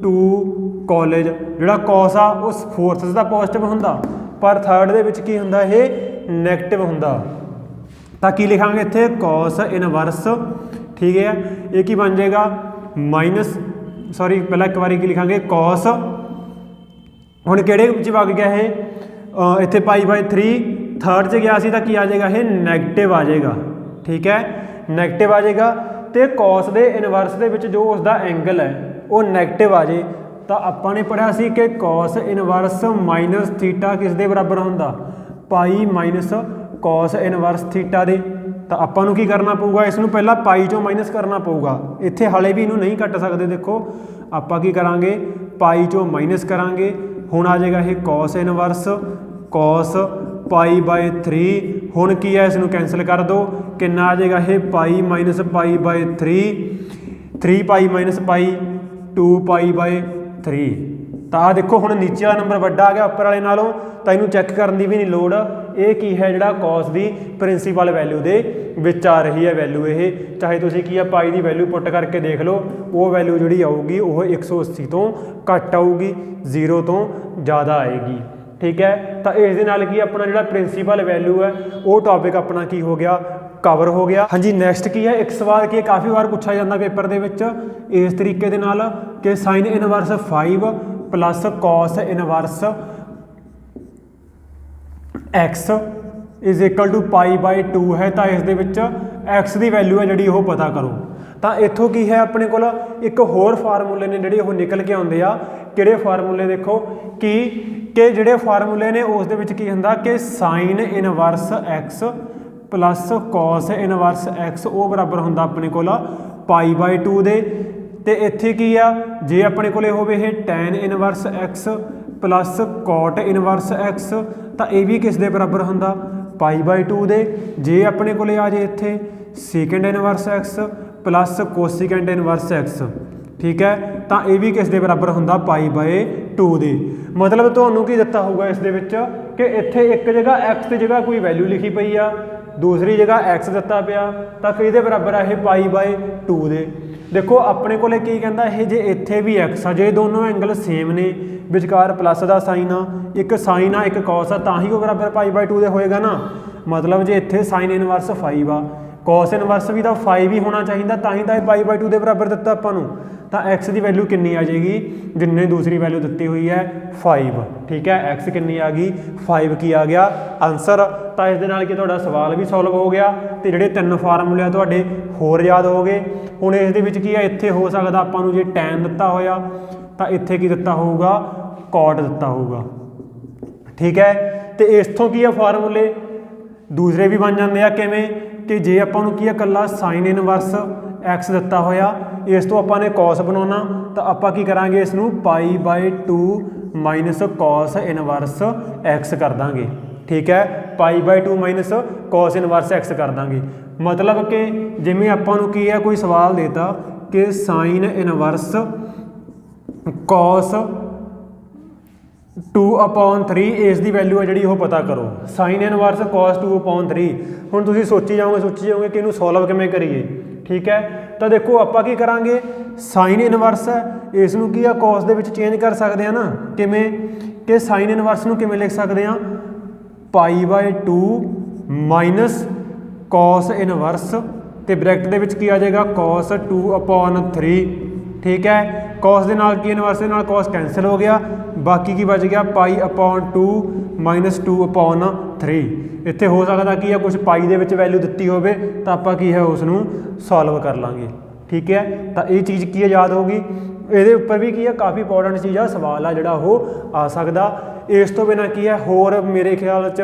टू कॉलेज। जिहड़ा कॉस आ उस फोर्थ दा पॉजिटिव हुंदा, पर थर्ड दे विच की हुंदा ये नैगेटिव हुंदा, तो की लिखांगे इत्थे कॉस इनवर्स। ठीक है, ये की बन जाएगा माइनस, सॉरी पहला एक बार की लिखांगे कॉस, हुण किहड़े विच वग गया है, इत्थे पाई बाय 3 थर्ड च गया सी तो की आ जाएगा ये नैगेटिव आ जाएगा। ठीक है, नैगेटिव आ जाएगा, तो कॉस दे इनवर्स दे विच जो उसका एंगल है वो नैगेटिव आ जाए तो आपां ने पढ़िया सी कि कॉस इनवर्स माइनस थीटा किस दे बराबर हुंदा, pi minus cos inverse theta दे। तो आपां नूं की करना पऊगा, इसनूं पहला पाई चों माइनस करना पऊगा, इत्थे हाले भी इनू नहीं कट सकते। देखो आपां की करांगे, पाई चों माइनस करांगे, हुण आ जाएगा ये cos inverse cos pi by 3। हुण की है, इसनूं कैंसल कर दो, कितना आ जाएगा ये pi minus pi by 3 pi minus pi 2 pi by 3। तो आ देखो हुण नीचे वाला नंबर वड्डा आ गया उपर वाले नालों, तो इनू चैक करने की भी नहीं लोड़। ये की है जिहड़ा कॉस की प्रिंसीपल वैल्यू दे विच आ रही है वैल्यू, ये चाहे तुसीं की है पाई की वैल्यू पुट करके देख लो, वो वैल्यू जिहड़ी आऊगी वो 180 तो घट आऊगी, 0 तो ज़्यादा आएगी। ठीक है, तो इस दे नाल की अपना जिहड़ा प्रिंसीपल वैल्यू है वो टॉपिक अपना की हो गया, कवर हो गया। हाँ जी, नैक्सट की है, एक सवाल की काफ़ी बार पूछा जाता पेपर दे विच इस तरीके दे नाल कि sine inverse 5 plus cos inverse x is equal to pi by 2 है, तो इस दे विच एक्स की वैल्यू है जिहड़ी वो पता करो। तो इत्थों की है अपने कोल एक होर फार्मूले ने जिहड़े वो निकल के आउंदे आ, किहड़े फार्मूले देखो कि जिहड़े फार्मूले ने उस दे विच की हुंदा कि sine inverse x plus cos inverse x वो बराबर हुंदा अपने कोल पाई बाय 2 दे। ते इत्थे की आ, जे अपने कोले होवे ये tan inverse x plus cot inverse x, तो ये भी किस दे बराबर हुंदा पाई बाय 2 दे। जे अपने कोले आ जाए इत्थे second inverse x plus cosecant inverse x, ठीक है, तो ये भी किस दे बराबर हुंदा पाई बाय 2 दे। मतलब तुहानूं की दिता होगा इस दे विच कि इत्थे एक जगह एक्स की जगह कोई वैल्यू लिखी पई आ, दूसरी जगह एक्स दिता पिया, तो किहदे बराबर है पाई बाय 2 दे। देखो अपने कोले की कहंदा है, जे इत्थे भी एक्स आ, जे दोनों एंगल सेम ने, विचकार प्लस का साइन आ, एक साइन आ एक कॉस आ, तां ही वो बराबर पाई बाय 2 दे होएगा ना। मतलब जे इत्थे साइन इनवर्स 5 आ, cos ਇਨਵਰਸ ਵੀ ਤਾਂ 5 ਹੀ ਹੋਣਾ ਚਾਹੀਦਾ, ਤਾਂ ਹੀ ਤਾਂ ਇਹ ਪਾਈ ਬਾਈ 2 ਦੇ ਬਰਾਬਰ ਦਿੱਤਾ ਆਪਾਂ ਨੂੰ। ਤਾਂ x ਦੀ ਵੈਲਿਊ ਕਿੰਨੀ ਆ ਜਾਏਗੀ, ਜਿੰਨੇ ਦੂਸਰੀ ਵੈਲਿਊ ਦਿੱਤੀ ਹੋਈ ਹੈ 5, ਠੀਕ ਹੈ। x ਕਿੰਨੀ ਆ ਗਈ 5 ਕੀ ਆ ਗਿਆ ਆਨਸਰ। ਤਾਂ ਇਸ ਦੇ ਨਾਲ ਕਿ ਤੁਹਾਡਾ ਸਵਾਲ ਵੀ ਸੋਲਵ ਹੋ ਗਿਆ ਤੇ ਜਿਹੜੇ 3 ਫਾਰਮੂਲੇ ਆ ਤੁਹਾਡੇ ਹੋਰ ਯਾਦ ਹੋ ਗਏ। ਹੁਣ ਇਸ ਦੇ ਵਿੱਚ ਕੀ ਹੈ, ਇੱਥੇ ਹੋ ਸਕਦਾ ਆਪਾਂ ਨੂੰ ਜੇ tan ਦਿੱਤਾ ਹੋਇਆ ਤਾਂ ਇੱਥੇ ਕੀ ਦਿੱਤਾ ਹੋਊਗਾ, cot ਦਿੱਤਾ ਹੋਊਗਾ, ਠੀਕ ਹੈ। ਤੇ ਇਸ ਤੋਂ ਕੀ ਆ ਫਾਰਮੂਲੇ ਦੂਸਰੇ ਵੀ ਬਣ ਜਾਂਦੇ ਆ, ਕਿਵੇਂ ਕਿ ਜੇ ਆਪਾਂ ਨੂੰ ਕੀ ਆ ਇਕੱਲਾ sin ਇਨਵਰਸ x ਦਿੱਤਾ ਹੋਇਆ, ਇਸ ਤੋਂ ਆਪਾਂ ਨੇ cos ਬਣਾਉਣਾ ਤਾਂ ਆਪਾਂ ਕੀ ਕਰਾਂਗੇ, ਇਸ ਨੂੰ ਪਾਈ ਬਾਈ 2 ਮਾਈਨਸ cos ਇਨਵਰਸ x ਕਰ ਦਾਂਗੇ, ਠੀਕ ਹੈ। ਪਾਈ ਬਾਈ 2 ਮਾਈਨਸ cos ਇਨਵਰਸ x ਕਰ ਦਾਂਗੇ। ਮਤਲਬ ਕਿ ਜਿਵੇਂ ਆਪਾਂ ਨੂੰ ਕੀ ਹੈ, ਕੋਈ ਸਵਾਲ ਦੇਤਾ ਕਿ sin ਇਨਵਰਸ cos 2/3 ਇਸ ਦੀ ਵੈਲਿਊ ਹੈ ਜਿਹੜੀ ਉਹ ਪਤਾ ਕਰੋ। sin inverse cos 2/3। ਹੁਣ ਤੁਸੀਂ ਸੋਚੀ ਜਾਓਗੇ ਕਿ ਇਹਨੂੰ ਸੋਲਵ ਕਿਵੇਂ ਕਰੀਏ, ਠੀਕ ਹੈ। ਤਾਂ ਦੇਖੋ ਆਪਾਂ ਕੀ ਕਰਾਂਗੇ, sin ਇਨਵਰਸ ਹੈ ਇਸ ਨੂੰ ਕੀ ਆ cos ਦੇ ਵਿੱਚ ਚੇਂਜ ਕਰ ਸਕਦੇ ਆ ਨਾ, ਕਿਵੇਂ ਕਿ sin ਇਨਵਰਸ ਨੂੰ ਕਿਵੇਂ ਲਿਖ ਸਕਦੇ ਆ, ਪਾਈ ਬਾਈ 2 ਮਾਈਨਸ cos ਇਨਵਰਸ ਤੇ ਬ੍ਰੈਕਟ ਦੇ ਵਿੱਚ ਕੀ ਆ ਜਾਏਗਾ cos 2/3, ਠੀਕ ਹੈ। cos ਦੇ ਨਾਲ ਕੀ ਇਨਵਰਸ ਦੇ ਨਾਲ cos ਕੈਂਸਲ ਹੋ ਗਿਆ, ਬਾਕੀ ਕੀ ਬਚ ਗਿਆ ਪਾਈ ਅਪੋਨ 2 ਮਾਈਨਸ 2/3। ਇੱਥੇ ਹੋ ਸਕਦਾ ਕੀ ਆ ਕੁਝ ਪਾਈ ਦੇ ਵਿੱਚ ਵੈਲਿਊ ਦਿੱਤੀ ਹੋਵੇ ਤਾਂ ਆਪਾਂ ਕੀ ਹੈ ਉਸ ਨੂੰ ਸੋਲਵ ਕਰ ਲਾਂਗੇ, ਠੀਕ ਹੈ। ਤਾਂ ਇਹ ਚੀਜ਼ ਕੀ ਹੈ ਯਾਦ ਹੋਗੀ। ਇਹਦੇ ਉੱਪਰ ਵੀ ਕੀ ਹੈ ਕਾਫੀ ਇੰਪੋਰਟੈਂਟ ਚੀਜ਼ ਆ, ਸਵਾਲ ਆ ਜਿਹੜਾ ਉਹ ਆ ਸਕਦਾ। ਇਸ ਤੋਂ ਬਿਨਾਂ ਕੀ ਹੈ ਹੋਰ ਮੇਰੇ ਖਿਆਲ 'ਚ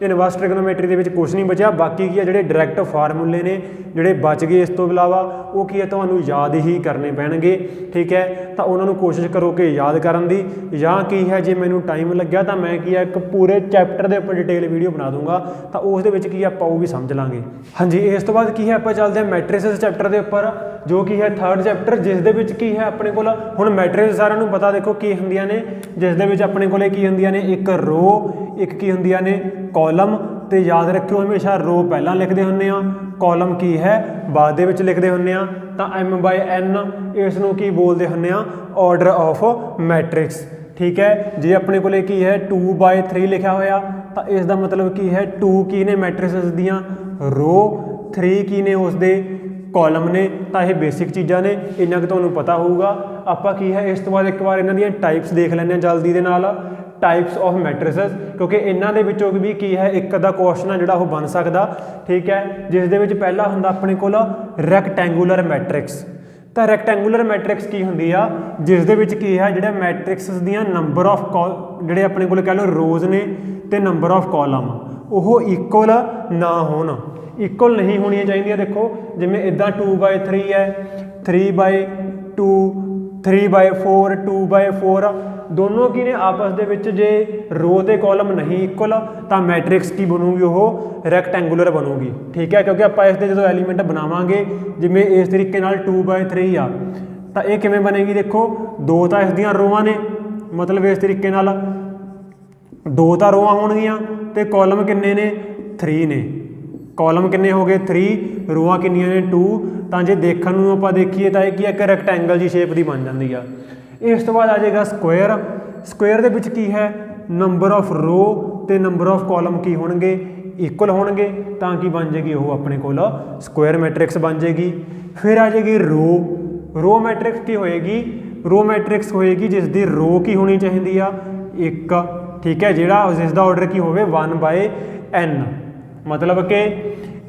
ਇਨਵਰਸ ਟ੍ਰਿਗਨੋਮੈਟਰੀ ਦੇ ਵਿੱਚ ਕੁਛ ਨਹੀਂ ਬਚਿਆ। ਬਾਕੀ ਕੀ ਹੈ ਜਿਹੜੇ ਡਾਇਰੈਕਟ ਫਾਰਮੂਲੇ ਨੇ ਜਿਹੜੇ ਬਚ ਗਏ ਇਸ ਤੋਂ ਇਲਾਵਾ ਉਹ ਕੀ ਹੈ ਤੁਹਾਨੂੰ ਯਾਦ ਹੀ ਕਰਨੇ ਪੈਣਗੇ, ਠੀਕ ਹੈ। ਤਾਂ ਉਹਨਾਂ ਨੂੰ ਕੋਸ਼ਿਸ਼ ਕਰੋ ਕਿ ਯਾਦ ਕਰਨ ਦੀ, ਜਾਂ ਕੀ ਹੈ ਜੇ ਮੈਨੂੰ ਟਾਈਮ ਲੱਗਿਆ ਤਾਂ ਮੈਂ ਕੀ ਹੈ ਇੱਕ ਪੂਰੇ ਚੈਪਟਰ ਦੇ ਉੱਪਰ ਡਿਟੇਲ ਵੀਡੀਓ ਬਣਾ ਦੂੰਗਾ, ਤਾਂ ਉਸ ਦੇ ਵਿੱਚ ਕੀ ਆਪਾਂ ਉਹ ਵੀ ਸਮਝ ਲਾਂਗੇ। ਹਾਂਜੀ, ਇਸ ਤੋਂ ਬਾਅਦ ਕੀ ਹੈ ਆਪਾਂ ਚੱਲਦੇ ਹਾਂ ਮੈਟ੍ਰਿਸਿਸ ਚੈਪਟਰ ਦੇ ਉੱਪਰ, ਜੋ ਕੀ ਹੈ 3rd ਚੈਪਟਰ, ਜਿਸ ਦੇ ਵਿੱਚ ਕੀ ਹੈ ਆਪਣੇ ਕੋਲ ਹੁਣ ਮੈਟ੍ਰਿਸਿਸ ਸਾਰਿਆਂ ਨੂੰ ਪਤਾ ਦੇਖੋ ਕੀ ਹੁੰਦੀਆਂ ਨੇ, ਜਿਸ ਦੇ ਵਿੱਚ ਆਪਣੇ ਕੋਲੇ ਕੀ ਹੁੰਦੀਆਂ ਨੇ, ਇੱਕ ਰੋ, ਇੱਕ ਕੀ ਹੁੰਦੀਆਂ ਨੇ ਕਾਲਮ। ਤੇ ਯਾਦ ਰੱਖਿਓ ਹਮੇਸ਼ਾ ਰੋ ਪਹਿਲਾਂ ਲਿਖਦੇ ਹੁੰਦੇ ਆ, ਕਾਲਮ ਕੀ ਹੈ ਬਾਅਦ ਦੇ ਵਿੱਚ ਲਿਖਦੇ ਹੁੰਦੇ ਆ। ਤਾਂ m/n ਇਸ ਨੂੰ ਕੀ ਬੋਲਦੇ ਹੁੰਦੇ ਆ, ਆਰਡਰ ਆਫ ਮੈਟ੍ਰਿਕਸ, ਠੀਕ ਹੈ। ਜੇ ਆਪਣੇ ਕੋਲੇ ਕੀ ਹੈ 2/3 ਲਿਖਿਆ ਹੋਇਆ ਤਾਂ ਇਸ ਦਾ ਮਤਲਬ ਕੀ ਹੈ 2 ਕੀ ਨੇ ਮੈਟ੍ਰਿਸਿਸ ਦੀਆਂ ਰੋ, 3 ਕੀ ਨੇ ਉਸ ਦੇ ਕਾਲਮ ਨੇ। ਤਾਂ ਇਹ ਬੇਸਿਕ ਚੀਜ਼ਾਂ ਨੇ, ਇੰਨਾ ਕੁ ਤੁਹਾਨੂੰ ਪਤਾ ਹੋਊਗਾ। ਆਪਾਂ ਕੀ ਹੈ ਇਸ ਤੋਂ ਬਾਅਦ ਇੱਕ ਵਾਰ ਇਹਨਾਂ ਦੀਆਂ ਟਾਈਪਸ ਦੇਖ ਲੈਂਦੇ ਹਾਂ ਜਲਦੀ ਦੇ ਨਾਲ, ਟਾਈਪਸ ਆਫ ਮੈਟ੍ਰਿਸਿਸ, ਕਿਉਂਕਿ ਇਹਨਾਂ ਦੇ ਵਿੱਚੋਂ ਵੀ ਕੀ ਹੈ ਇੱਕ ਅੱਧਾ ਕੁਐਸਚਨ ਆ ਜਿਹੜਾ ਉਹ ਬਣ ਸਕਦਾ, ਠੀਕ ਹੈ। ਜਿਸ ਦੇ ਵਿੱਚ ਪਹਿਲਾ ਹੁੰਦਾ ਆਪਣੇ ਕੋਲ ਰੈਕਟੈਂਗੂਲਰ ਮੈਟ੍ਰਿਕਸ। ਤਾਂ ਰੈਕਟੈਂਗੂਲਰ ਮੈਟ੍ਰਿਕਸ ਕੀ ਹੁੰਦੀ ਆ, ਜਿਸ ਦੇ ਵਿੱਚ ਕੀ ਹੈ ਜਿਹੜਾ ਮੈਟ੍ਰਿਕਸ ਦੀਆਂ ਨੰਬਰ ਆਫ ਜਿਹੜੇ ਆਪਣੇ ਕੋਲ ਕਹਿ ਲਓ ਰੋਜ਼ ਨੇ ਤੇ ਨੰਬਰ ਆਫ ਕਾਲਮ ਉਹ ਇਕੁਅਲ ਨਾ ਹੋਣ, ਇਕੁਅਲ ਨਹੀਂ ਹੋਣੀਆਂ ਚਾਹੀਦੀਆਂ। ਦੇਖੋ ਜਿਵੇਂ ਇੱਦਾਂ 2/3 ਹੈ, 3/2, 3/4, 2/4 ਦੋਨੋਂ ਕੀ ਨੇ ਆਪਸ ਦੇ ਵਿੱਚ ਜੇ ਰੋ ਤੇ ਕਾਲਮ ਨਹੀਂ ਇਕੁਅਲ ਤਾਂ ਮੈਟ੍ਰਿਕਸ ਕੀ ਬਣੂਗੀ, ਉਹ ਰੈਕਟੈਂਗੂਲਰ ਬਣੂਗੀ, ਠੀਕ ਹੈ। ਕਿਉਂਕਿ ਆਪਾਂ ਇਸ ਦੇ ਜਦੋਂ ਐਲੀਮੈਂਟ ਬਣਾਵਾਂਗੇ ਜਿਵੇਂ ਇਸ ਤਰੀਕੇ ਨਾਲ 2/3 ਆ ਤਾਂ ਇਹ ਕਿਵੇਂ ਬਣੇਗੀ, ਦੇਖੋ 2 ਤਾਂ ਇਸ ਦੀਆਂ ਰੋਆਂ ਨੇ, ਮਤਲਬ ਇਸ ਤਰੀਕੇ ਨਾਲ 2 ਤਾਂ ਰੋਆਂ ਹੋਣਗੀਆਂ ਤੇ ਕਾਲਮ ਕਿੰਨੇ ਨੇ 3 ਨੇ। ਕਾਲਮ ਕਿੰਨੇ ਹੋ ਗਏ 3, ਰੋਆਂ ਕਿੰਨੀਆਂ ਨੇ 2। ਤਾਂ ਜੇ ਦੇਖਣ ਨੂੰ ਆਪਾਂ ਦੇਖੀਏ ਤਾਂ ਇਹ ਕੀ ਇੱਕ ਰੈਕਟੈਂਗਲ ਜੀ ਸ਼ੇਪ ਦੀ ਬਣ ਜਾਂਦੀ ਆ। ਇਸ ਤੋਂ ਬਾਅਦ ਆ ਜਾਏਗਾ ਸਕੁਅਰ। ਸਕੁਅਰ ਦੇ ਵਿੱਚ ਕੀ ਹੈ ਨੰਬਰ ਆਫ ਰੋ ਤੇ ਨੰਬਰ ਆਫ ਕਾਲਮ ਕੀ ਹੋਣਗੇ, ਇਕੁਅਲ ਹੋਣਗੇ, ਤਾਂ ਕੀ ਬਣ ਜਾਏਗੀ ਉਹ ਆਪਣੇ ਕੋਲ ਸਕੁਅਰ ਮੈਟ੍ਰਿਕਸ ਬਣ ਜਾਏਗੀ। ਫਿਰ ਆ ਜਾਏਗੀ ਰੋ। ਰੋ ਮੈਟ੍ਰਿਕਸ ਕੀ ਹੋਏਗੀ, ਰੋ ਮੈਟ੍ਰਿਕਸ ਹੋਏਗੀ ਜਿਸ ਦੀ ਰੋ ਕੀ ਹੋਣੀ ਚਾਹੀਦੀ ਆ 1, ਠੀਕ ਹੈ, ਜਿਹੜਾ ਜਿਸ ਦਾ ਆਰਡਰ ਕੀ ਹੋਵੇ 1/n। ਮਤਲਬ ਕਿ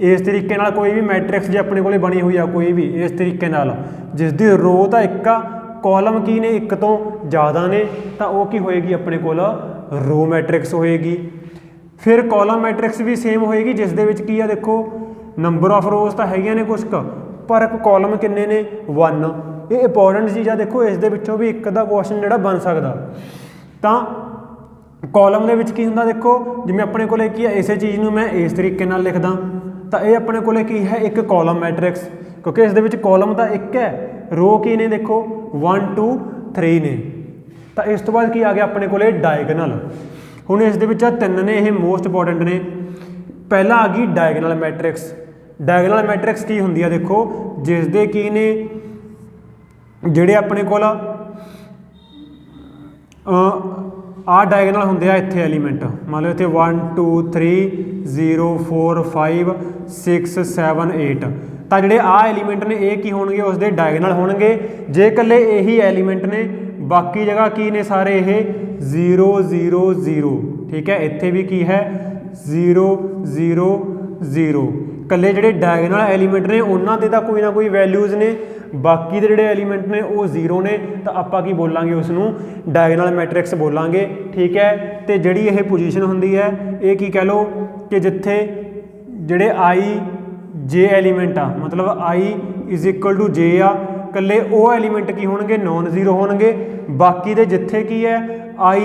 ਇਸ ਤਰੀਕੇ ਨਾਲ ਕੋਈ ਵੀ ਮੈਟ੍ਰਿਕਸ ਜੇ ਆਪਣੇ ਕੋਲੇ ਬਣੀ ਹੋਈ ਆ ਕੋਈ ਵੀ ਇਸ ਤਰੀਕੇ ਨਾਲ ਜਿਸ ਦੀ ਰੋ ਤਾਂ 1 ਆ, ਕਾਲਮ ਕੀ ਨੇ 1 ਤੋਂ ਜ਼ਿਆਦਾ ਨੇ, ਤਾਂ ਉਹ ਕੀ ਹੋਏਗੀ ਆਪਣੇ ਕੋਲ ਰੋ ਮੈਟ੍ਰਿਕਸ ਹੋਏਗੀ। ਫਿਰ ਕਾਲਮ ਮੈਟ੍ਰਿਕਸ ਵੀ ਸੇਮ ਹੋਏਗੀ ਜਿਸ ਦੇ ਵਿੱਚ ਕੀ ਆ ਦੇਖੋ ਨੰਬਰ ਆਫ ਰੋਜ਼ ਤਾਂ ਹੈਗੀਆਂ ਨੇ ਕੁਛ ਕੁ, ਪਰ ਕਾਲਮ ਕਿੰਨੇ ਨੇ 1। ਇਹ ਇੰਪੋਰਟੈਂਟ ਚੀਜ਼ ਆ, ਦੇਖੋ ਇਸ ਦੇ ਵਿੱਚੋਂ ਵੀ ਇੱਕ ਅੱਧਾ ਕੁਐਸਚਨ ਜਿਹੜਾ ਬਣ ਸਕਦਾ। ਤਾਂ ਕਾਲਮ ਦੇ ਵਿੱਚ ਕੀ ਹੁੰਦਾ ਦੇਖੋ, ਜਿਵੇਂ ਆਪਣੇ ਕੋਲੇ ਕੀ ਹੈ ਇਸੇ ਚੀਜ਼ ਨੂੰ ਮੈਂ ਇਸ ਤਰੀਕੇ ਨਾਲ ਲਿਖਦਾ ਤਾਂ ਇਹ ਆਪਣੇ ਕੋਲੇ ਕੀ ਹੈ ਇੱਕ ਕਾਲਮ ਮੈਟ੍ਰਿਕਸ, ਕਿਉਂਕਿ ਇਸ ਦੇ ਵਿੱਚ ਕਾਲਮ ਤਾਂ 1 ਹੈ, ਰੋ ਕੀ ਨੇ ਦੇਖੋ 1 2 3 ਨੇ। ਤਾਂ ਇਸ ਤੋਂ ਬਾਅਦ ਕੀ ਆ ਗਿਆ ਆਪਣੇ ਕੋਲੇ ਡਾਇਗਨਲ। ਹੁਣ ਇਸ ਦੇ ਵਿੱਚ 3 ਨੇ, ਇਹ ਮੋਸਟ ਇੰਪੋਰਟੈਂਟ ਨੇ। ਪਹਿਲਾਂ ਆ ਗਈ ਡਾਇਗਨਲ ਮੈਟ੍ਰਿਕਸ। ਡਾਇਗਨਲ ਮੈਟ੍ਰਿਕਸ ਕੀ ਹੁੰਦੀ ਆ ਦੇਖੋ, ਜਿਸ ਦੇ ਕੀ ਨੇ ਜਿਹੜੇ ਆਪਣੇ ਕੋਲ ਆ ਡਾਇਗਨਲ ਹੁੰਦੇ ਆ ਇੱਥੇ ਐਲੀਮੈਂਟ, ਮੰਨ ਲਓ ਇੱਥੇ 1 2 3 0 4 5 6 7 8, ਤਾਂ ਜਿਹੜੇ ਆ ਐਲੀਮੈਂਟ ਨੇ ਇਹ ਕੀ ਹੋਣਗੇ, ਉਸ ਦੇ ਡਾਇਗਨਲ ਹੋਣਗੇ। ਜੇ ਇਕੱਲੇ ਇਹੀ ਐਲੀਮੈਂਟ ਨੇ, ਬਾਕੀ ਜਗ੍ਹਾ ਕੀ ਨੇ ਸਾਰੇ ਇਹ 0 0 0, ਠੀਕ ਹੈ। ਇੱਥੇ ਵੀ ਕੀ ਹੈ 0 0 0, ਇਕੱਲੇ ਜਿਹੜੇ ਡਾਇਗਨਲ ਐਲੀਮੈਂਟ ਨੇ ਉਹਨਾਂ ਦੇ ਤਾਂ ਕੋਈ ਨਾ ਕੋਈ ਵੈਲਿਊਜ਼ ਨੇ, ਬਾਕੀ ਦੇ ਜਿਹੜੇ ਐਲੀਮੈਂਟ ਨੇ ਉਹ 0 ਨੇ, ਤਾਂ ਆਪਾਂ ਕੀ ਬੋਲਾਂਗੇ, ਉਸ ਨੂੰ ਡਾਇਗਨਲ ਮੈਟ੍ਰਿਕਸ ਬੋਲਾਂਗੇ, ਠੀਕ ਹੈ। ਤੇ ਜਿਹੜੀ ਇਹ ਪੋਜੀਸ਼ਨ ਹੁੰਦੀ ਹੈ ਇਹ ਕੀ ਕਹਿ ਲਓ ਕਿ ਜਿੱਥੇ ਜਿਹੜੇ i j ਐਲੀਮੈਂਟ ਆ, ਮਤਲਬ i = j ਆ, ਇਕੱਲੇ ਉਹ ਐਲੀਮੈਂਟ ਕੀ ਹੋਣਗੇ, ਨੋਨ ਜ਼ੀਰੋ ਹੋਣਗੇ। ਬਾਕੀ ਦੇ ਜਿੱਥੇ ਕੀ ਹੈ i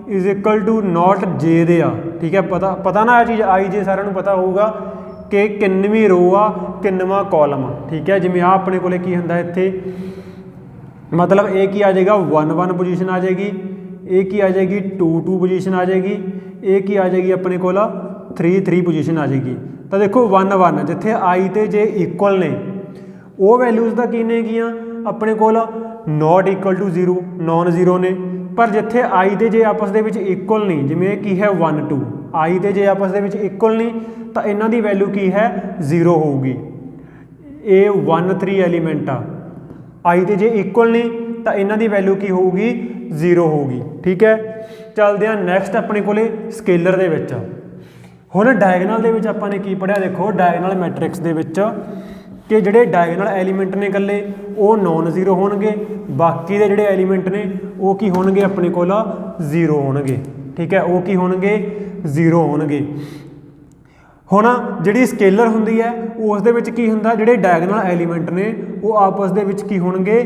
= not j ਦੇ ਆ, ਠੀਕ ਹੈ। ਪਤਾ ਨਾ ਇਹ ਚੀਜ਼ i j ਸਾਰਿਆਂ ਨੂੰ ਪਤਾ ਹੋਊਗਾ ਕਿ ਕਿੰਨਵੀਂ ਰੋ ਆ ਕਿੰਨਵਾਂ ਕਾਲਮ ਆ, ਠੀਕ ਹੈ। ਜਿਵੇਂ ਆ ਆਪਣੇ ਕੋਲੇ ਕੀ ਹੁੰਦਾ ਇੱਥੇ, ਮਤਲਬ ਇਹ ਕੀ ਆ ਜਾਏਗਾ 1 1 ਪੋਜੀਸ਼ਨ ਆ ਜਾਏਗੀ, ਇਹ ਕੀ ਆ ਜਾਏਗੀ 2 2 ਪੋਜੀਸ਼ਨ ਆ ਜਾਏਗੀ, ਇਹ ਕੀ ਆ ਜਾਏਗੀ ਆਪਣੇ ਕੋਲ 3 3 ਪੋਜੀਸ਼ਨ ਆ ਜਾਏਗੀ। ਤਾਂ ਦੇਖੋ 1 1 ਜਿੱਥੇ i ਤੇ j ਇਕੁਅਲ ਨੇ, ਉਹ ਵੈਲਿਊਜ਼ ਦਾ ਕੀ ਨੇਗੀਆਂ ਆਪਣੇ ਕੋਲ, not equal to 0, non zero ਨੇ। ਪਰ ਜਿੱਥੇ i ਤੇ j ਆਪਸ ਦੇ ਵਿੱਚ ਇਕੁਅਲ ਨਹੀਂ, ਜਿਵੇਂ ਕੀ ਹੈ 1 2, i ਤੇ j ਆਪਸ ਦੇ ਵਿੱਚ ਇਕੁਅਲ ਨਹੀਂ, ਤਾਂ ਇਹਨਾਂ ਦੀ ਵੈਲਿਊ ਕੀ ਹੈ 0 ਹੋਊਗੀ। ਇਹ 1 3 ਐਲੀਮੈਂਟ ਆ, i ਤੇ j ਇਕੁਅਲ ਨਹੀਂ, ਤਾਂ ਇਹਨਾਂ ਦੀ ਵੈਲਿਊ ਕੀ ਹੋਊਗੀ 0 ਹੋਊਗੀ, ਠੀਕ ਹੈ। ਚੱਲਦੇ ਹਾਂ ਨੈਕਸਟ ਆਪਣੇ ਕੋਲੇ ਸਕੇਲਰ ਦੇ ਵਿੱਚ। ਹੁਣ ਡਾਇਗਨਲ ਦੇ ਵਿੱਚ ਆਪਾਂ ਨੇ ਕੀ ਪੜ੍ਹਿਆ, ਦੇਖੋ ਡਾਇਗਨਲ ਮੈਟ੍ਰਿਕਸ ਦੇ ਵਿੱਚ ਕਿ ਜਿਹੜੇ ਡਾਇਗਨਲ ਐਲੀਮੈਂਟ ਨੇ ਇਕੱਲੇ ਉਹ ਨੋਨ ਜ਼ੀਰੋ ਹੋਣਗੇ, ਬਾਕੀ ਦੇ ਜਿਹੜੇ ਐਲੀਮੈਂਟ ਨੇ ਉਹ ਕੀ ਹੋਣਗੇ ਆਪਣੇ ਕੋਲ 0 ਹੋਣਗੇ, ਠੀਕ ਹੈ। ਉਹ ਕੀ ਹੋਣਗੇ 0 ਹੋਣਗੇ। ਹੁਣ ਜਿਹੜੀ ਸਕੇਲਰ ਹੁੰਦੀ ਹੈ ਉਸ ਦੇ ਵਿੱਚ ਕੀ ਹੁੰਦਾ, ਜਿਹੜੇ ਡਾਇਗਨਲ ਐਲੀਮੈਂਟ ਨੇ ਉਹ ਆਪਸ ਦੇ ਵਿੱਚ ਕੀ ਹੋਣਗੇ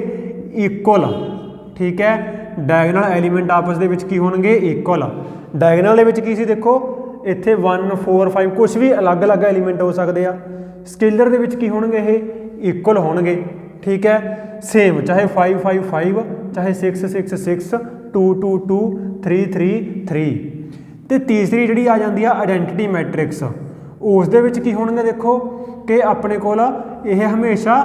ਇਕੁਅਲ, ਠੀਕ ਹੈ। ਡਾਇਗਨਲ ਐਲੀਮੈਂਟ ਆਪਸ ਦੇ ਵਿੱਚ ਕੀ ਹੋਣਗੇ ਇਕੁਅਲ। ਡਾਇਗਨਲ ਦੇ ਵਿੱਚ ਕੀ ਸੀ, ਦੇਖੋ ਇੱਥੇ 1 4 5 ਕੁਛ ਵੀ ਅਲੱਗ-ਅਲੱਗ ਐਲੀਮੈਂਟ ਹੋ ਸਕਦੇ ਆ। ਸਕੇਲਰ ਦੇ ਵਿੱਚ ਕੀ ਹੋਣਗੇ ਇਹ ਇਕੁਅਲ ਹੋਣਗੇ, ਠੀਕ ਹੈ। ਸੇਮ ਚਾਹੇ 5 5 5, ਚਾਹੇ 6 6 6, 2 2 2, 3 3 3। ਤੇ ਤੀਸਰੀ ਜਿਹੜੀ ਆ ਜਾਂਦੀ ਆ ਆਇਡੈਂਟੀਟੀ ਮੈਟ੍ਰਿਕਸ, ਉਸ ਦੇ ਵਿੱਚ ਕੀ ਹੋਣਗੇ, ਦੇਖੋ ਕਿ ਆਪਣੇ ਕੋਲ ਇਹ ਹਮੇਸ਼ਾ